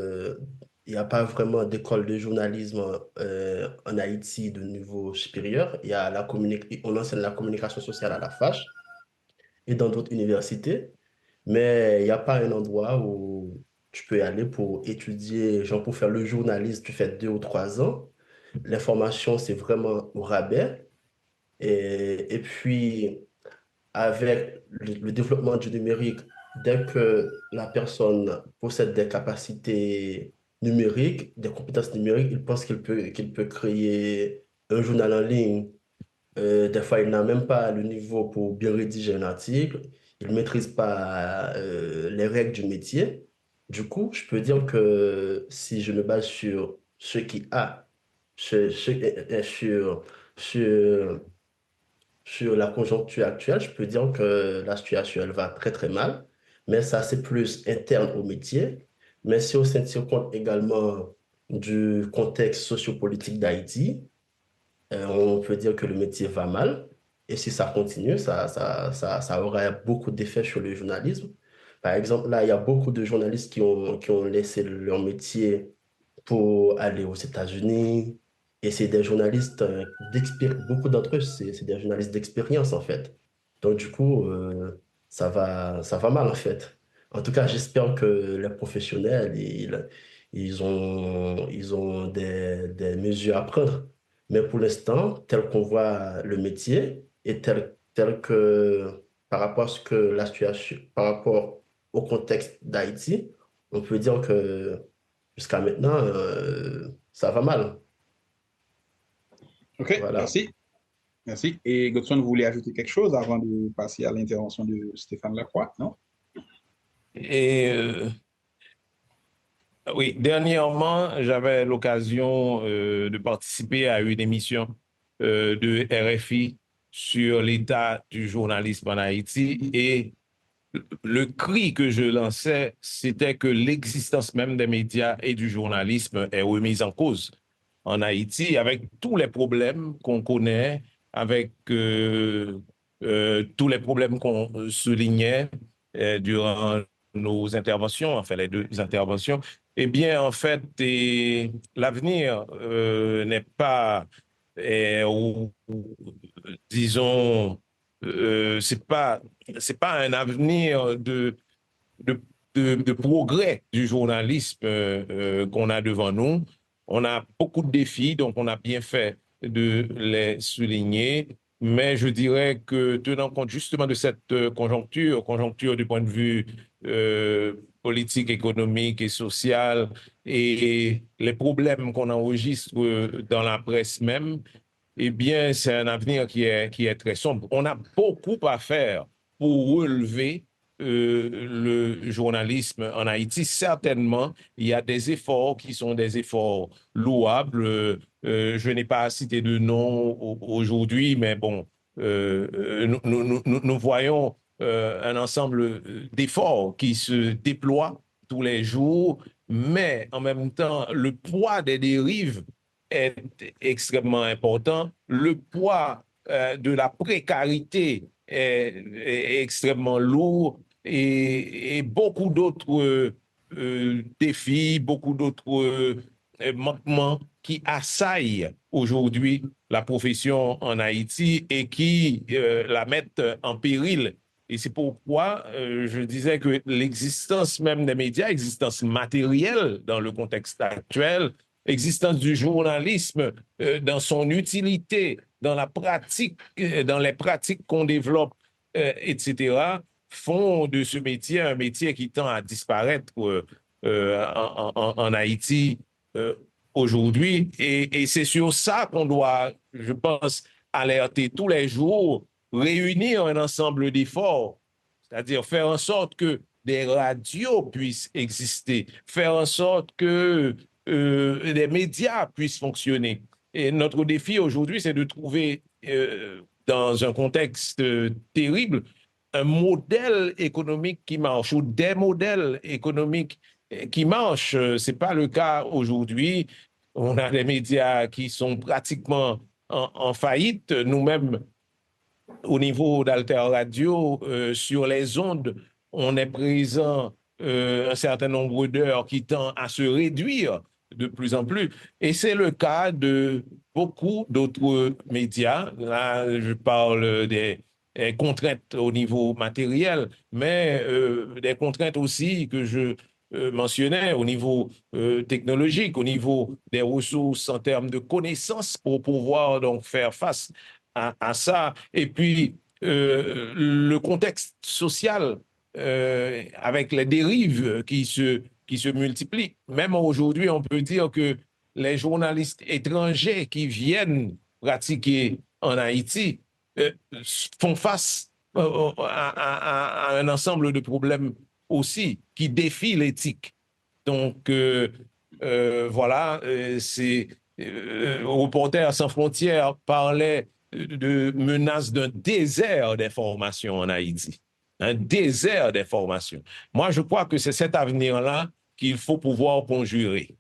il n'y a pas vraiment d'école de journalisme en Haïti de niveau supérieur. Il y a on enseigne la communication sociale à la FACH et dans d'autres universités, mais il n'y a pas un endroit où tu peux y aller pour étudier, genre pour faire le journalisme, tu fais 2 ou 3 ans. L'information, c'est vraiment au rabais. Et puis, avec le développement du numérique, dès que la personne possède des capacités numériques, des compétences numériques, il pense qu'il peut créer un journal en ligne. Des fois, il n'a même pas le niveau pour bien rédiger un article. ils ne maîtrisent pas les règles du métier. Du coup, je peux dire que si je me base sur ce qui a, sur, sur la conjoncture actuelle, je peux dire que la situation, elle va très très mal. Mais ça, c'est plus interne au métier. Mais si on tient compte également du contexte sociopolitique d'Haïti, on peut dire que le métier va mal. Et si ça continue, ça aura beaucoup d'effets sur le journalisme. Par exemple, là, il y a beaucoup de journalistes qui ont laissé leur métier pour aller aux États-Unis. Et c'est des journalistes beaucoup d'entre eux, c'est des journalistes d'expérience, en fait. Donc, du coup, ça va mal, en fait. En tout cas, j'espère que les professionnels, ils ont des mesures à prendre. Mais pour l'instant, tel qu'on voit le métier et tel que par rapport à ce que la situation, par rapport au contexte d'Haïti, on peut dire que jusqu'à maintenant, ça va mal. OK, Voilà. merci. Merci. Et Godson, vous voulez ajouter quelque chose avant de passer à l'intervention de Stéphane Lacroix, non? Et oui, dernièrement, j'avais l'occasion de participer à une émission de RFI sur l'état du journalisme en Haïti et le cri que je lançais, c'était que l'existence même des médias et du journalisme est remise en cause en Haïti avec tous les problèmes qu'on connaît, avec tous les problèmes qu'on soulignait durant nos interventions, enfin les deux interventions. Eh bien, en fait, l'avenir n'est pas, disons, c'est pas un avenir de, de progrès du journalisme qu'on a devant nous. On a beaucoup de défis, donc on a bien fait de les souligner. Mais je dirais que tenant compte justement de cette conjoncture du point de vue politique, économique et social, et les problèmes qu'on enregistre dans la presse même, eh bien, c'est un avenir qui est très sombre. On a beaucoup à faire pour relever le journalisme en Haïti. Certainement, il y a des efforts qui sont des efforts louables. Je n'ai pas cité de nom aujourd'hui, mais bon, nous voyons un ensemble d'efforts qui se déploient tous les jours, mais en même temps, le poids des dérives est extrêmement important. Le poids de la précarité est extrêmement lourd et beaucoup d'autres défis, beaucoup d'autres manquements qui assaillent aujourd'hui la profession en Haïti et qui la mettent en péril. Et c'est pourquoi je disais que l'existence même des médias, existence matérielle dans le contexte actuel, existence du journalisme dans son utilité, dans la pratique, dans les pratiques qu'on développe, etc., font de ce métier un métier qui tend à disparaître en Haïti euh, aujourd'hui. Et c'est sur ça qu'on doit, je pense, alerter tous les jours, réunir un ensemble d'efforts, c'est-à-dire faire en sorte que des radios puissent exister, faire en sorte que les médias puissent fonctionner. Et notre défi aujourd'hui, c'est de trouver, dans un contexte terrible, un modèle économique qui marche ou des modèles économiques qui marchent. Ce n'est pas le cas aujourd'hui. On a des médias qui sont pratiquement en faillite. Nous-mêmes, au niveau d'Alter Radio, sur les ondes, on est présent un certain nombre d'heures qui tend à se réduire de plus en plus. Et c'est le cas de beaucoup d'autres médias. Là, je parle des contraintes au niveau matériel, mais des contraintes aussi que je mentionnais au niveau technologique, au niveau des ressources en termes de connaissances pour pouvoir donc faire face à ça. Et puis, le contexte social avec les dérives qui se multiplient. Même aujourd'hui, on peut dire que les journalistes étrangers qui viennent pratiquer en Haïti font face à un ensemble de problèmes aussi qui défient l'éthique. Donc, voilà, Reporters sans frontières parlait de menace d'un désert d'information en Haïti. Un désert d'information. Moi, je crois que c'est cet avenir-là qu'il faut pouvoir conjurer.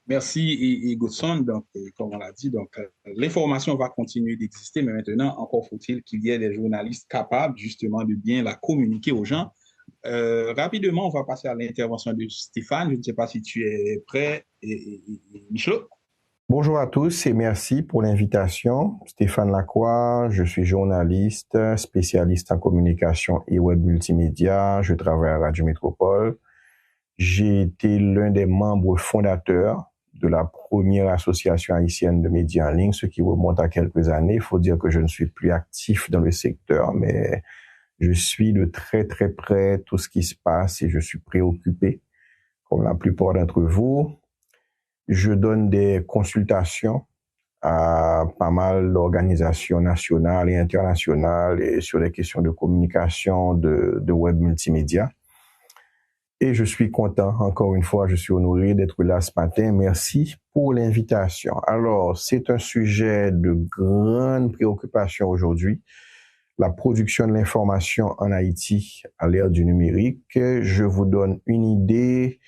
Merci, Godson. Donc, comme on l'a dit, donc, l'information va continuer d'exister, mais maintenant, encore faut-il qu'il y ait des journalistes capables, justement, de bien la communiquer aux gens. Rapidement, on va passer à l'intervention de Stéphane. Je ne sais pas si tu es prêt. Michel? Bonjour à tous et merci pour l'invitation. Stéphane Lacroix, je suis journaliste, spécialiste en communication et web multimédia. Je travaille à Radio Métropole. J'ai été l'un des membres fondateurs de la première association haïtienne de médias en ligne, ce qui remonte à quelques années. Il faut dire que je ne suis plus actif dans le secteur, mais je suis de très très près tout ce qui se passe et je suis préoccupé, comme la plupart d'entre vous. Je donne des consultations à pas mal d'organisations nationales et internationales et sur les questions de communication, de web multimédia. Et je suis content, encore une fois, je suis honoré d'être là ce matin. Merci pour l'invitation. Alors, c'est un sujet de grande préoccupation aujourd'hui, la production de l'information en Haïti à l'ère du numérique. Je vous donne une idée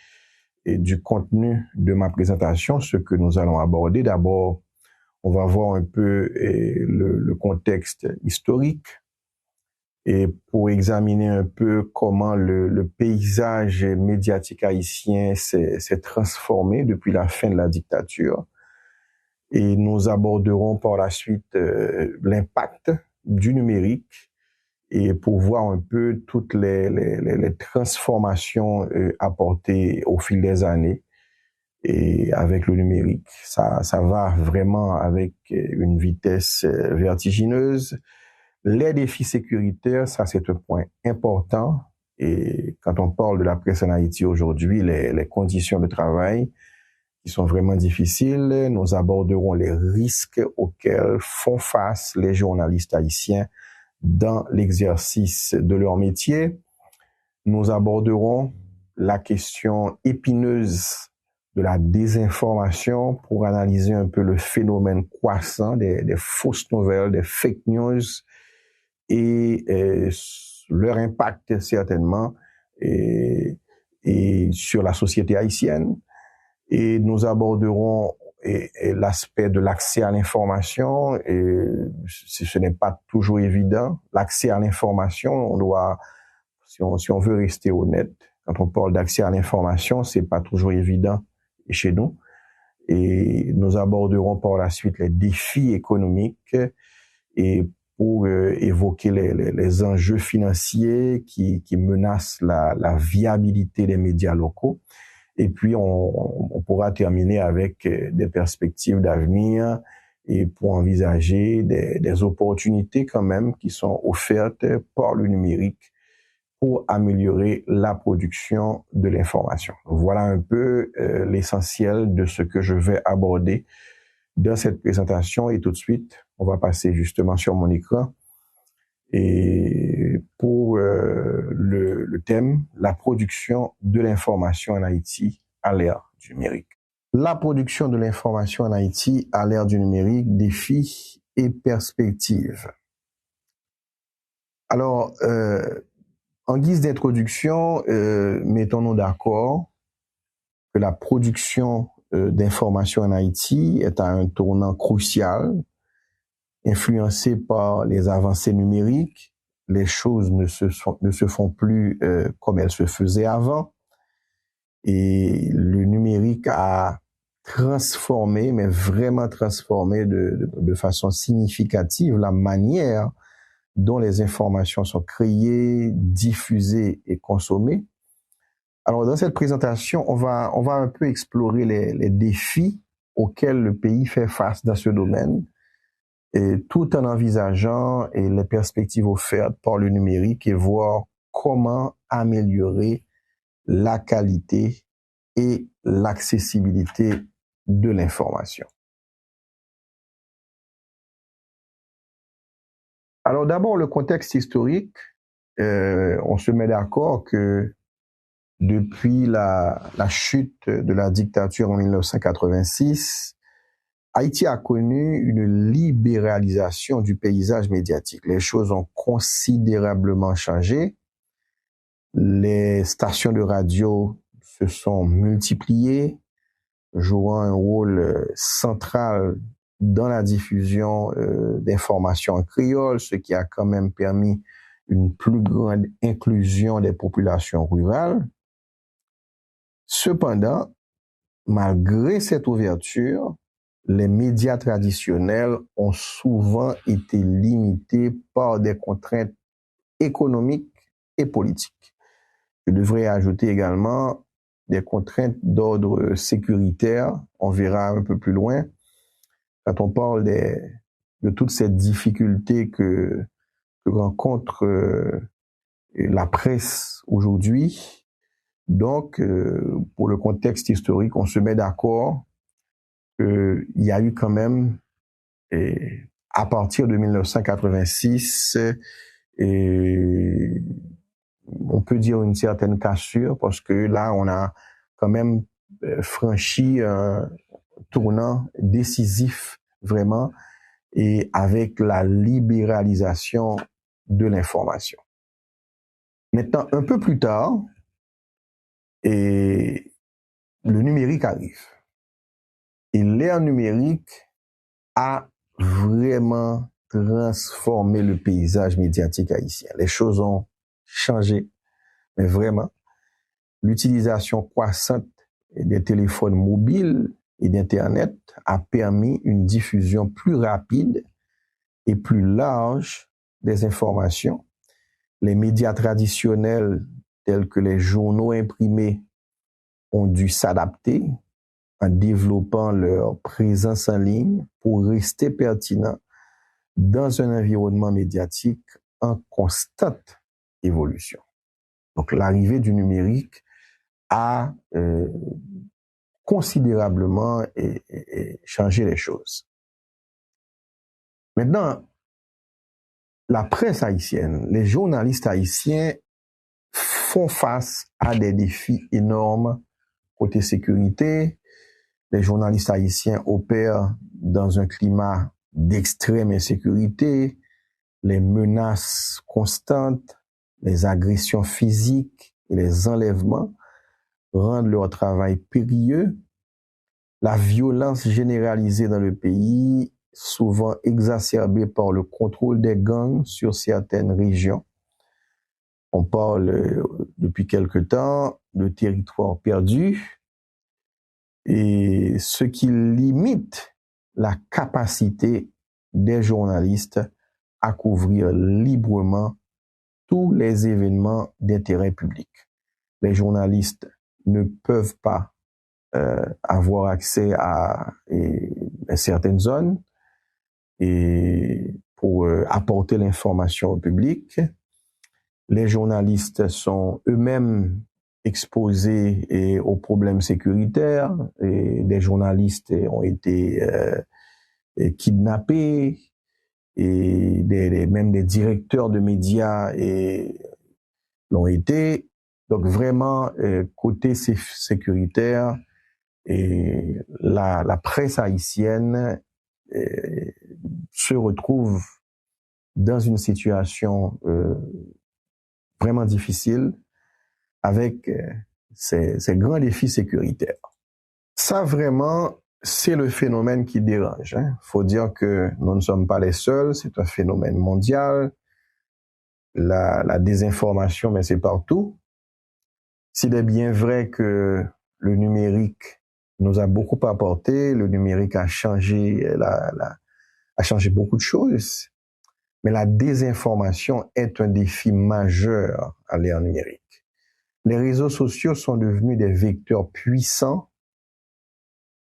du contenu de ma présentation, ce que nous allons aborder. D'abord, on va voir un peu le contexte historique et pour examiner un peu comment le paysage médiatique haïtien s'est transformé depuis la fin de la dictature. Et nous aborderons par la suite l'impact du numérique et pour voir un peu toutes les transformations apportées au fil des années et avec le numérique. Ça va vraiment avec une vitesse vertigineuse. Les défis sécuritaires, ça c'est un point important. Et quand on parle de la presse en Haïti aujourd'hui, les conditions de travail qui sont vraiment difficiles, nous aborderons les risques auxquels font face les journalistes haïtiens dans l'exercice de leur métier. Nous aborderons la question épineuse de la désinformation pour analyser un peu le phénomène croissant des fausses nouvelles, des fake news et leur impact certainement et sur la société haïtienne. Et nous aborderons l'aspect de l'accès à l'information. Et ce n'est pas toujours évident. L'accès à l'information, on doit, si on veut rester honnête, quand on parle d'accès à l'information, c'est pas toujours évident chez nous. Et nous aborderons par la suite les défis économiques et pour évoquer les enjeux financiers qui menacent la viabilité des médias locaux. Et puis, on pourra terminer avec des perspectives d'avenir et pour envisager des opportunités quand même qui sont offertes par le numérique pour améliorer la production de l'information. Voilà un peu l'essentiel de ce que je vais aborder dans cette présentation. Et tout de suite, on va passer justement sur mon écran. Et pour le thème, la production de l'information en Haïti à l'ère du numérique. La production de l'information en Haïti à l'ère du numérique, défis et perspectives. Alors, en guise d'introduction, mettons-nous d'accord que la production d'information en Haïti est à un tournant crucial, influencé par les avancées numériques. Les choses ne se font plus comme elles se faisaient avant. Et le numérique a transformé, mais vraiment transformé de façon significative la manière dont les informations sont créées, diffusées et consommées. Alors, dans cette présentation, on va un peu explorer les défis auxquels le pays fait face dans ce domaine, et tout en envisageant les perspectives offertes par le numérique et voir comment améliorer la qualité et l'accessibilité de l'information. Alors d'abord, le contexte historique, on se met d'accord que depuis la chute de la dictature en 1986, Haïti a connu une libéralisation du paysage médiatique. Les choses ont considérablement changé. Les stations de radio se sont multipliées, jouant un rôle central dans la diffusion d'informations en créole, ce qui a quand même permis une plus grande inclusion des populations rurales. Cependant, malgré cette ouverture, les médias traditionnels ont souvent été limités par des contraintes économiques et politiques. Je devrais ajouter également des contraintes d'ordre sécuritaire. On verra un peu plus loin quand on parle de toutes ces difficultés que rencontre la presse aujourd'hui. Donc, pour le contexte historique, on se met d'accord qu'il y a eu quand même, à partir de 1986, on peut dire une certaine cassure, parce que là, on a quand même franchi un tournant décisif, vraiment, et avec la libéralisation de l'information. Maintenant, un peu plus tard, le numérique arrive. Et l'ère numérique a vraiment transformé le paysage médiatique haïtien. Les choses ont changé, mais vraiment. L'utilisation croissante des téléphones mobiles et d'Internet a permis une diffusion plus rapide et plus large des informations. Les médias traditionnels tels que les journaux imprimés ont dû s'adapter en développant leur présence en ligne pour rester pertinents dans un environnement médiatique en constante évolution. Donc l'arrivée du numérique a considérablement changé les choses. Maintenant, la presse haïtienne, les journalistes haïtiens font face à des défis énormes côté sécurité. Les journalistes haïtiens opèrent dans un climat d'extrême insécurité, les menaces constantes, les agressions physiques et les enlèvements rendent leur travail périlleux. La violence généralisée dans le pays, souvent exacerbée par le contrôle des gangs sur certaines régions. On parle depuis quelque temps de territoires perdus, et ce qui limite la capacité des journalistes à couvrir librement tous les événements d'intérêt public. Les journalistes ne peuvent pas avoir accès à certaines zones et pour apporter l'information au public. Les journalistes sont eux-mêmes exposés aux problèmes sécuritaires, et des journalistes ont été kidnappés, et même des directeurs de médias l'ont été. Donc vraiment, côté sécuritaire, et la presse haïtienne se retrouve dans une situation vraiment difficile avec ces grands défis sécuritaires. Ça vraiment, c'est le phénomène qui dérange. Faut dire que nous ne sommes pas les seuls, c'est un phénomène mondial. La désinformation, mais c'est partout. S'il est bien vrai que le numérique nous a beaucoup apporté, le numérique a changé, a changé beaucoup de choses, mais la désinformation est un défi majeur à l'ère numérique. Les réseaux sociaux sont devenus des vecteurs puissants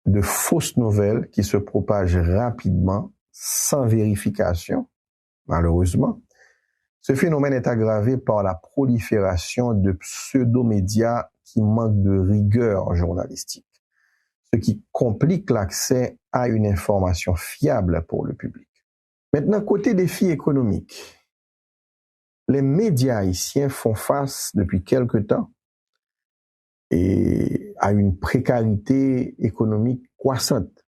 de fausses nouvelles qui se propagent rapidement, sans vérification, malheureusement. Ce phénomène est aggravé par la prolifération de pseudo-médias qui manquent de rigueur journalistique, ce qui complique l'accès à une information fiable pour le public. Maintenant, côté défi économique, les médias haïtiens font face depuis quelque temps à une précarité économique croissante.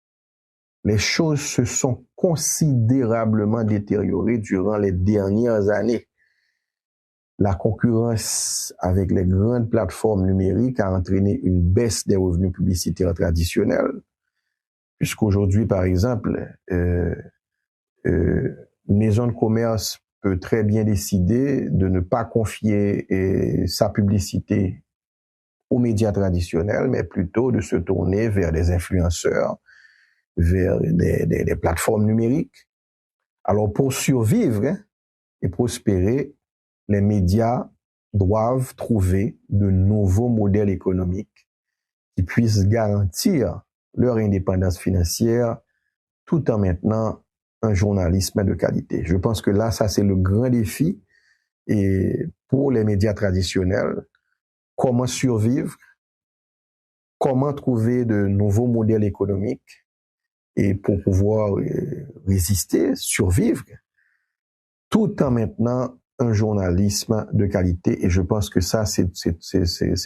Les choses se sont considérablement détériorées durant les dernières années. La concurrence avec les grandes plateformes numériques a entraîné une baisse des revenus publicitaires traditionnels, puisqu'aujourd'hui, par exemple, une maison de commerce peut très bien décider de ne pas confier sa publicité aux médias traditionnels, mais plutôt de se tourner vers des influenceurs, vers des plateformes numériques. Alors, pour survivre et prospérer, les médias doivent trouver de nouveaux modèles économiques qui puissent garantir leur indépendance financière tout en maintenant un journalisme de qualité. Je pense que là, ça, c'est le grand défi et pour les médias traditionnels. Comment survivre? Comment trouver de nouveaux modèles économiques et pour pouvoir résister, survivre, tout en maintenant un journalisme de qualité. Et je pense que ça, c'est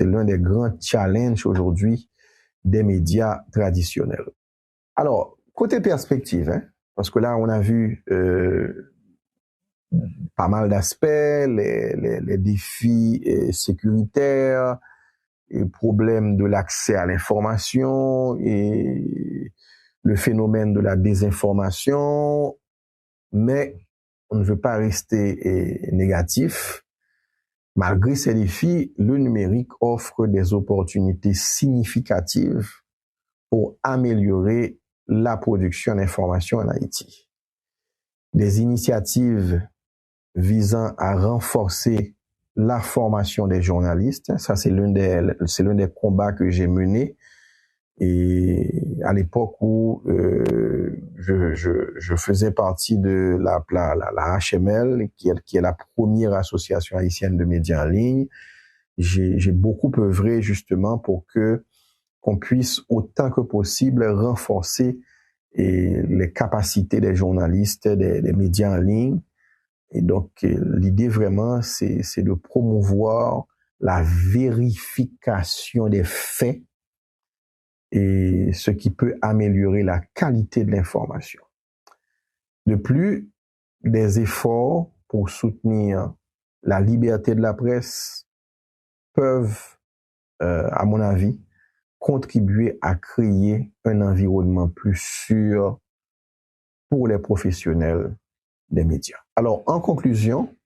l'un des grands challenges aujourd'hui des médias traditionnels. Alors, côté perspective, hein, parce que là, on a vu pas mal d'aspects, les défis sécuritaires, les problèmes de l'accès à l'information et le phénomène de la désinformation, mais on ne veut pas rester négatif. Malgré ces défis, le numérique offre des opportunités significatives pour améliorer la production d'informations en Haïti. Des initiatives visant à renforcer la formation des journalistes, ça c'est l'un des combats que j'ai menés. Et à l'époque où je faisais partie de la HML, qui est la première association haïtienne de médias en ligne, j'ai beaucoup œuvré justement pour qu'on puisse autant que possible renforcer les capacités des journalistes, des médias en ligne. Et donc l'idée vraiment, c'est de promouvoir la vérification des faits et ce qui peut améliorer la qualité de l'information. De plus, des efforts pour soutenir la liberté de la presse peuvent, à mon avis, contribuer à créer un environnement plus sûr pour les professionnels des médias. Alors, en conclusion,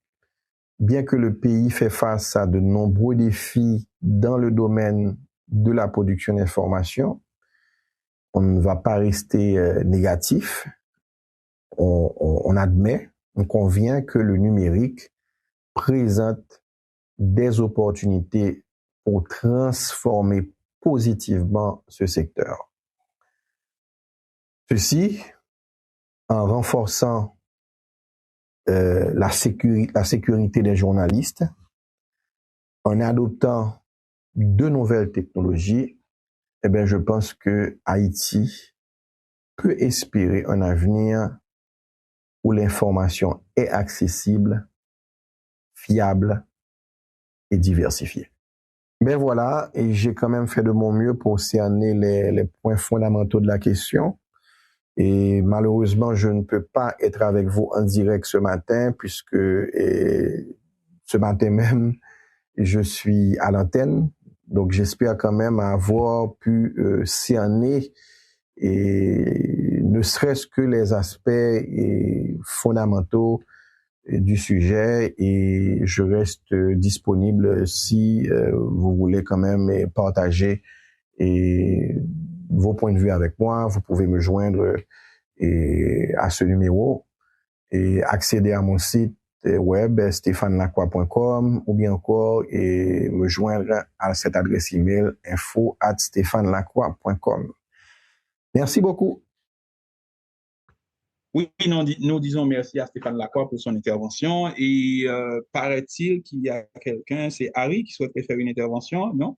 bien que le pays fait face à de nombreux défis dans le domaine de la production d'informations, on ne va pas rester négatif. On admet, on convient que le numérique présente des opportunités pour transformer positivement ce secteur. Ceci en renforçant la sécurité des journalistes, en adoptant de nouvelles technologies, eh bien, je pense que Haïti peut espérer un avenir où l'information est accessible, fiable et diversifiée. Mais voilà, et j'ai quand même fait de mon mieux pour cerner les points fondamentaux de la question. Et malheureusement, je ne peux pas être avec vous en direct ce matin puisque ce matin même, je suis à l'antenne. Donc, j'espère quand même avoir pu cerner et ne serait-ce que les aspects fondamentaux du sujet et je reste disponible si vous voulez quand même partager vos points de vue avec moi. Vous pouvez me joindre à ce numéro et accéder à mon site web stéphanelacroix.com ou bien encore me joindre à cette adresse email info@stéphanelacroix.com. Merci beaucoup. Oui, nous disons merci à Stéphane Lacroix pour son intervention et paraît-il qu'il y a quelqu'un, c'est Harry, qui souhaiterait faire une intervention, non?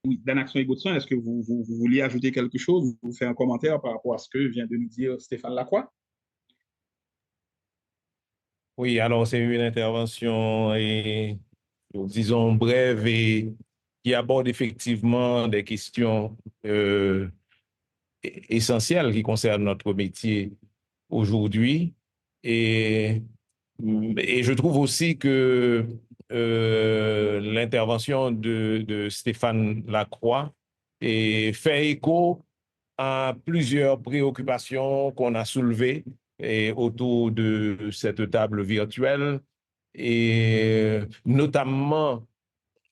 Oui, Dan Action et Godson, est-ce que vous vouliez ajouter quelque chose, vous faire un commentaire par rapport à ce que vient de nous dire Stéphane Lacroix? Oui, alors c'est une intervention, disons, brève et qui aborde effectivement des questions essentielles qui concernent notre métier aujourd'hui. Et, et je trouve aussi que l'intervention de Stéphane Lacroix fait écho à plusieurs préoccupations qu'on a soulevées autour de cette table virtuelle. Et notamment,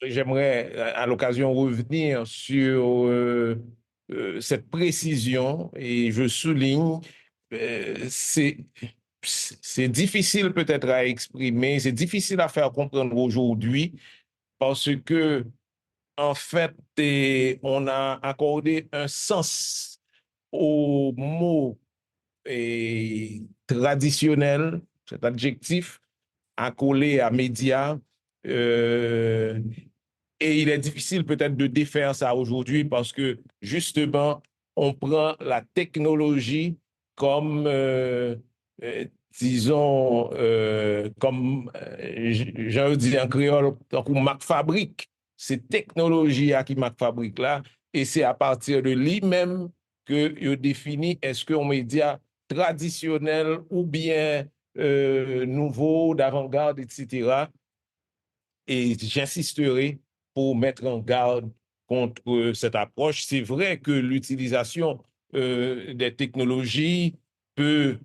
j'aimerais à l'occasion revenir sur cette précision et je souligne, c'est difficile peut-être à exprimer, c'est difficile à faire comprendre aujourd'hui parce que, en fait, on a accordé un sens au mot traditionnel, cet adjectif accolé à médias. euh, et il est difficile peut-être de défaire ça aujourd'hui parce que justement, on prend la technologie comme, euh, disons, comme, j'ai dit en créole, comme Mac fabrique. C'est technologie à qui Mac fabrique là, et c'est à partir de lui-même que je définis est-ce qu'un média traditionnel ou bien nouveau, d'avant-garde, etc. Et j'insisterai pour mettre en garde contre cette approche. C'est vrai que l'utilisation des technologies peut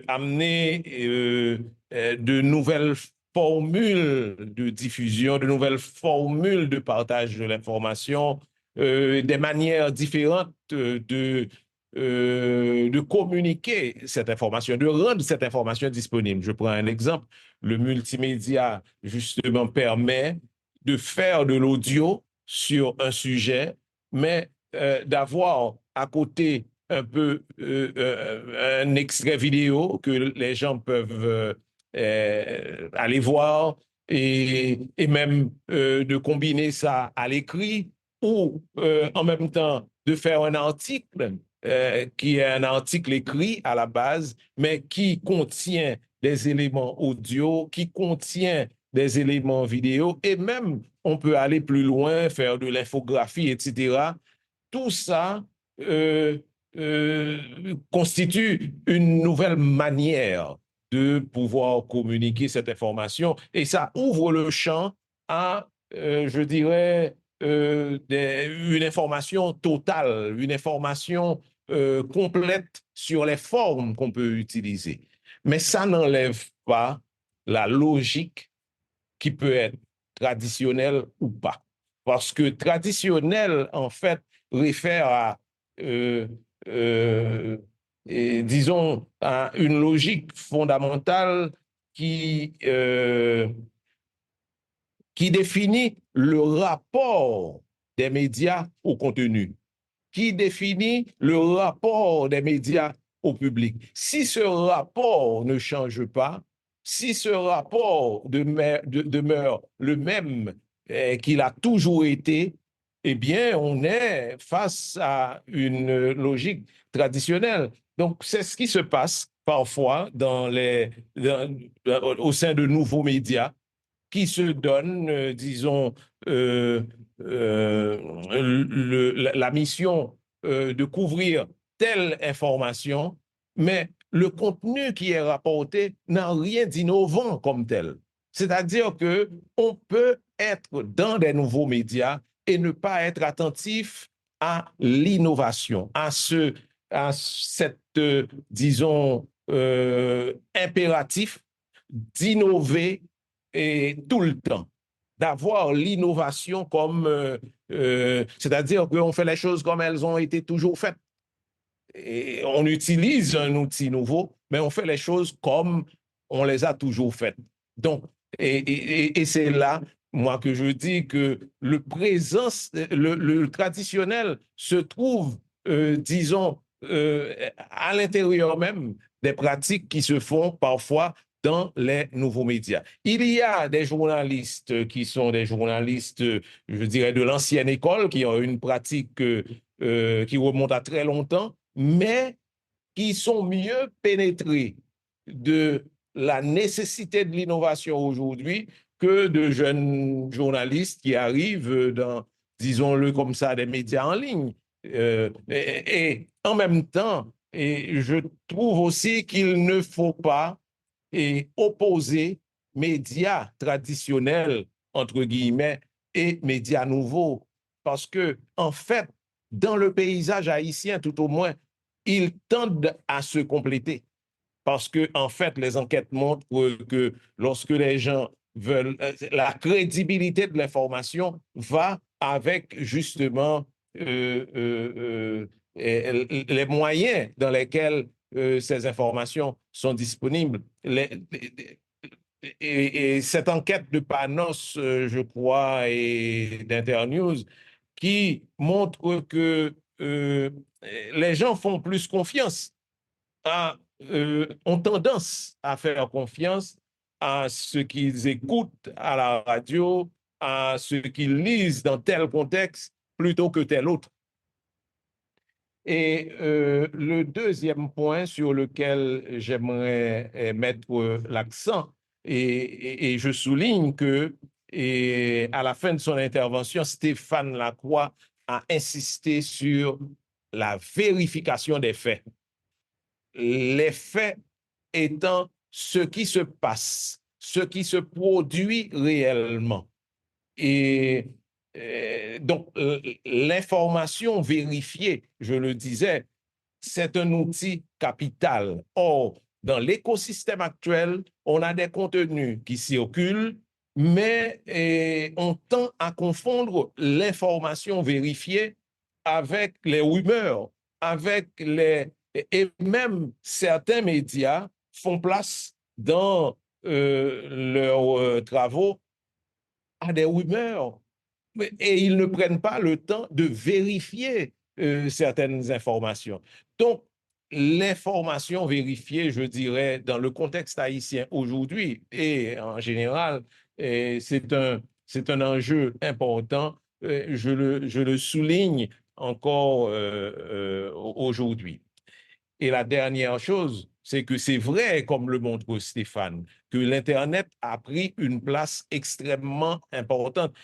amener de nouvelles formules de diffusion, de nouvelles formules de partage de l'information, des manières différentes de communiquer cette information, de rendre cette information disponible. Je prends un exemple. Le multimédia, justement, permet de faire de l'audio sur un sujet, mais d'avoir à côté un peu un extrait vidéo que les gens peuvent aller voir et même de combiner ça à l'écrit ou en même temps de faire un article qui est un article écrit à la base, mais qui contient des éléments audio, qui contient des éléments vidéo, et même on peut aller plus loin, faire de l'infographie, etc. Tout ça euh, constitue une nouvelle manière de pouvoir communiquer cette information, et ça ouvre le champ à, je dirais, une information totale, une information complète sur les formes qu'on peut utiliser. Mais ça n'enlève pas la logique qui peut être traditionnelle ou pas. Parce que traditionnel, en fait, réfère à, euh, euh, disons, à une logique fondamentale qui définit le rapport des médias au contenu, qui définit le rapport des médias au public. Si ce rapport ne change pas, si ce rapport demeure le même qu'il a toujours été, eh bien, on est face à une logique traditionnelle. Donc, c'est ce qui se passe parfois au sein de nouveaux médias qui se donnent, disons, la mission de couvrir telle information, mais le contenu qui est rapporté n'a rien d'innovant comme tel. C'est-à-dire qu'on peut être dans des nouveaux médias et ne pas être attentif à l'innovation, à cette, disons, impératif d'innover et tout le temps, d'avoir l'innovation comme, c'est-à-dire qu'on fait les choses comme elles ont été toujours faites. Et on utilise un outil nouveau, mais on fait les choses comme on les a toujours faites. Donc, et c'est là, moi, que je dis que le traditionnel se trouve, disons, à l'intérieur même des pratiques qui se font parfois dans les nouveaux médias. Il y a des journalistes qui sont des journalistes, je dirais, de l'ancienne école, qui ont une pratique qui remonte à très longtemps, mais qui sont mieux pénétrés de la nécessité de l'innovation aujourd'hui que de jeunes journalistes qui arrivent dans, disons-le comme ça, des médias en ligne. Et en même temps, et je trouve aussi qu'il ne faut pas opposer médias traditionnels, entre guillemets, et médias nouveaux. Parce que, en fait, dans le paysage haïtien, tout au moins, ils tendent à se compléter. Parce que, en fait, les enquêtes montrent que lorsque les gens veulent, la crédibilité de l'information va avec justement les moyens dans lesquels ces informations sont disponibles. Et cette enquête de Panos, je crois, et d'Internews, qui montre que les gens font plus confiance ont tendance à faire confiance à ce qu'ils écoutent à la radio, à ce qu'ils lisent dans tel contexte plutôt que tel autre. Et le deuxième point sur lequel j'aimerais mettre l'accent, et je souligne que à la fin de son intervention, Stéphane Lacroix a insisté sur la vérification des faits. Les faits étant ce qui se passe, ce qui se produit réellement. Et donc, l'information vérifiée, je le disais, c'est un outil capital. Or, dans l'écosystème actuel, on a des contenus qui circulent, mais on tend à confondre l'information vérifiée avec les rumeurs, avec les... Et même certains médias font place dans leurs travaux à des rumeurs et ils ne prennent pas le temps de vérifier certaines informations. Donc, l'information vérifiée, je dirais, dans le contexte haïtien aujourd'hui et en général, c'est un enjeu important. Je le souligne encore aujourd'hui. Et la dernière chose, c'est que c'est vrai, comme le montre Stéphane, que l'Internet a pris une place extrêmement importante.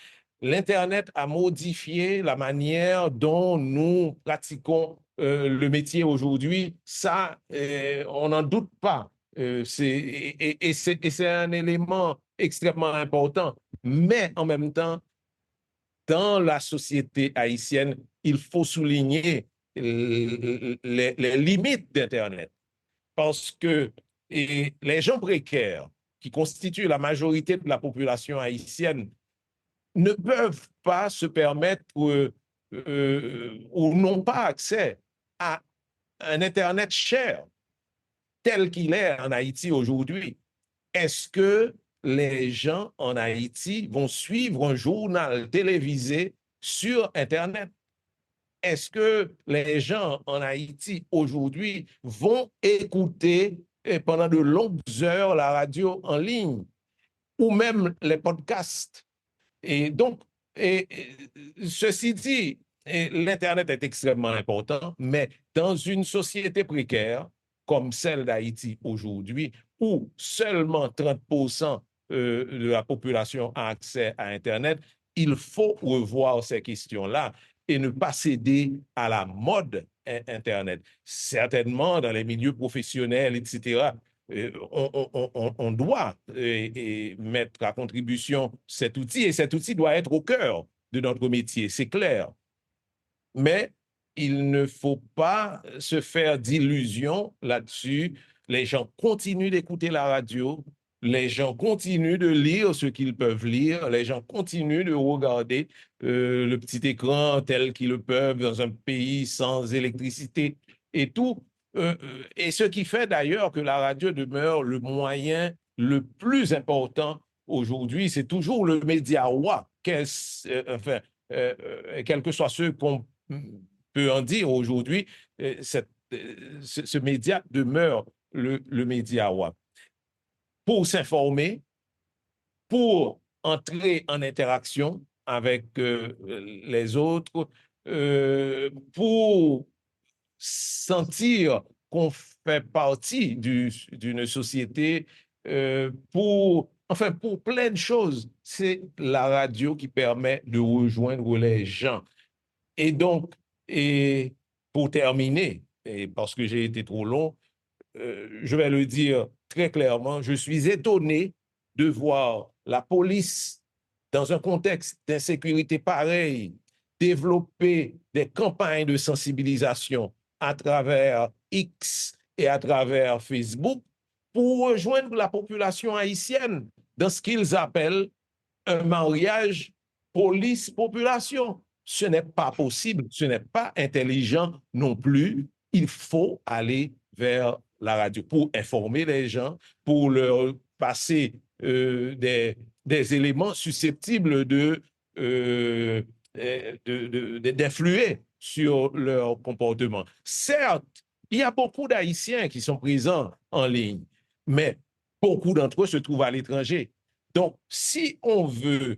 L'Internet a modifié la manière dont nous pratiquons le métier aujourd'hui. Ça, on n'en doute pas. C'est un élément extrêmement important. Mais en même temps, dans la société haïtienne, il faut souligner les limites d'Internet. Parce que les gens précaires, qui constituent la majorité de la population haïtienne, ne peuvent pas se permettre ou n'ont pas accès à un Internet cher tel qu'il est en Haïti aujourd'hui. Est-ce que les gens en Haïti vont suivre un journal télévisé sur Internet? Est-ce que les gens en Haïti aujourd'hui vont écouter pendant de longues heures la radio en ligne ou même les podcasts? Et donc, ceci dit, l'Internet est extrêmement important, mais dans une société précaire comme celle d'Haïti aujourd'hui, où seulement 30% de la population a accès à Internet, il faut revoir ces questions-là et ne pas céder à la mode Internet. Certainement, dans les milieux professionnels, etc., on doit mettre à contribution cet outil, et cet outil doit être au cœur de notre métier, c'est clair. Mais il ne faut pas se faire d'illusions là-dessus. Les gens continuent d'écouter la radio, les gens continuent de lire ce qu'ils peuvent lire, les gens continuent de regarder le petit écran tel qu'ils le peuvent dans un pays sans électricité et tout. Et ce qui fait d'ailleurs que la radio demeure le moyen le plus important aujourd'hui, c'est toujours le média roi, quel que soit ce qu'on peut en dire aujourd'hui, ce média demeure le média roi. Pour s'informer, pour entrer en interaction avec les autres, pour sentir qu'on fait partie d'une société pour plein de choses. C'est la radio qui permet de rejoindre les gens. Et donc, et pour terminer, et parce que j'ai été trop long, je vais le dire très clairement, je suis étonné de voir la police, dans un contexte d'insécurité pareil, développer des campagnes de sensibilisation à travers X et à travers Facebook pour rejoindre la population haïtienne dans ce qu'ils appellent un mariage police-population. Ce n'est pas possible, ce n'est pas intelligent non plus. Il faut aller vers la radio pour informer les gens, pour leur passer des éléments susceptibles d'influer sur leur comportement. Certes, il y a beaucoup d'Haïtiens qui sont présents en ligne, mais beaucoup d'entre eux se trouvent à l'étranger. Donc, si on veut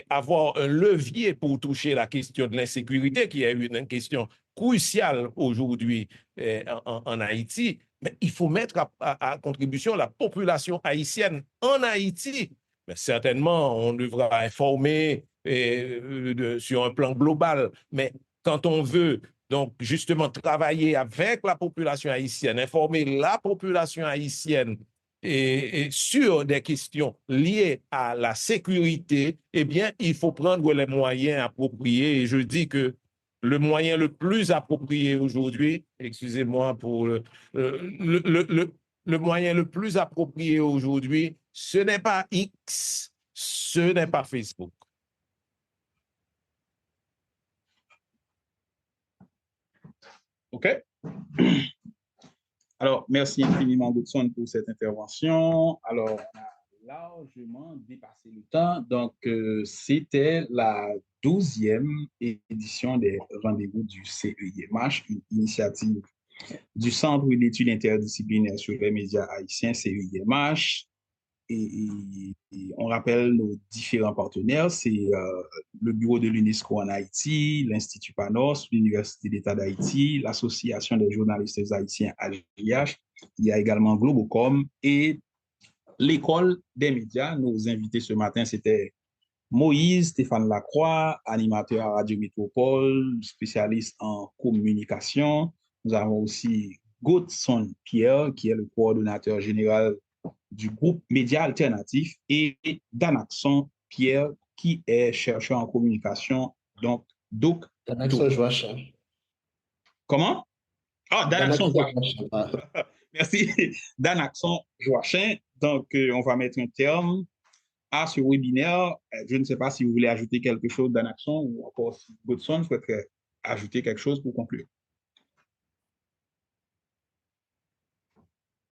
avoir un levier pour toucher la question de l'insécurité, qui est une question cruciale aujourd'hui en Haïti, mais il faut mettre à contribution la population haïtienne en Haïti. Mais certainement, on devra informer sur un plan global, mais quand on veut donc justement travailler avec la population haïtienne, informer la population haïtienne et sur des questions liées à la sécurité, eh bien, il faut prendre les moyens appropriés. Et je dis que le moyen le plus approprié aujourd'hui, excusez-moi pour le moyen le plus approprié aujourd'hui, ce n'est pas X, ce n'est pas Facebook. OK. Alors, merci infiniment, Godson, pour cette intervention. Alors, on a largement dépassé le temps. Donc, c'était la 12e édition des rendez-vous du CEIMH, une initiative du Centre d'études interdisciplinaires sur les médias haïtiens, CEIMH. Et on rappelle nos différents partenaires, c'est le Bureau de l'UNESCO en Haïti, l'Institut Panos, l'Université d'État d'Haïti, l'Association des journalistes haïtiens AJH, il y a également Globocom et l'École des médias. Nos invités ce matin, c'était Moïse Stéphane Lacroix, animateur à Radio Métropole, spécialiste en communication. Nous avons aussi Godson Pierre, qui est le coordonnateur général du groupe Médias Alternatifs, et Danaxon Pierre, qui est chercheur en communication, donc Danaxon Joachim. Comment? Ah, Danaxon Joachim. Merci. Danaxon Joachim. Donc, on va mettre un terme à ce webinaire. Je ne sais pas si vous voulez ajouter quelque chose, Danaxon, ou encore si Godson souhaiterait ajouter quelque chose pour conclure.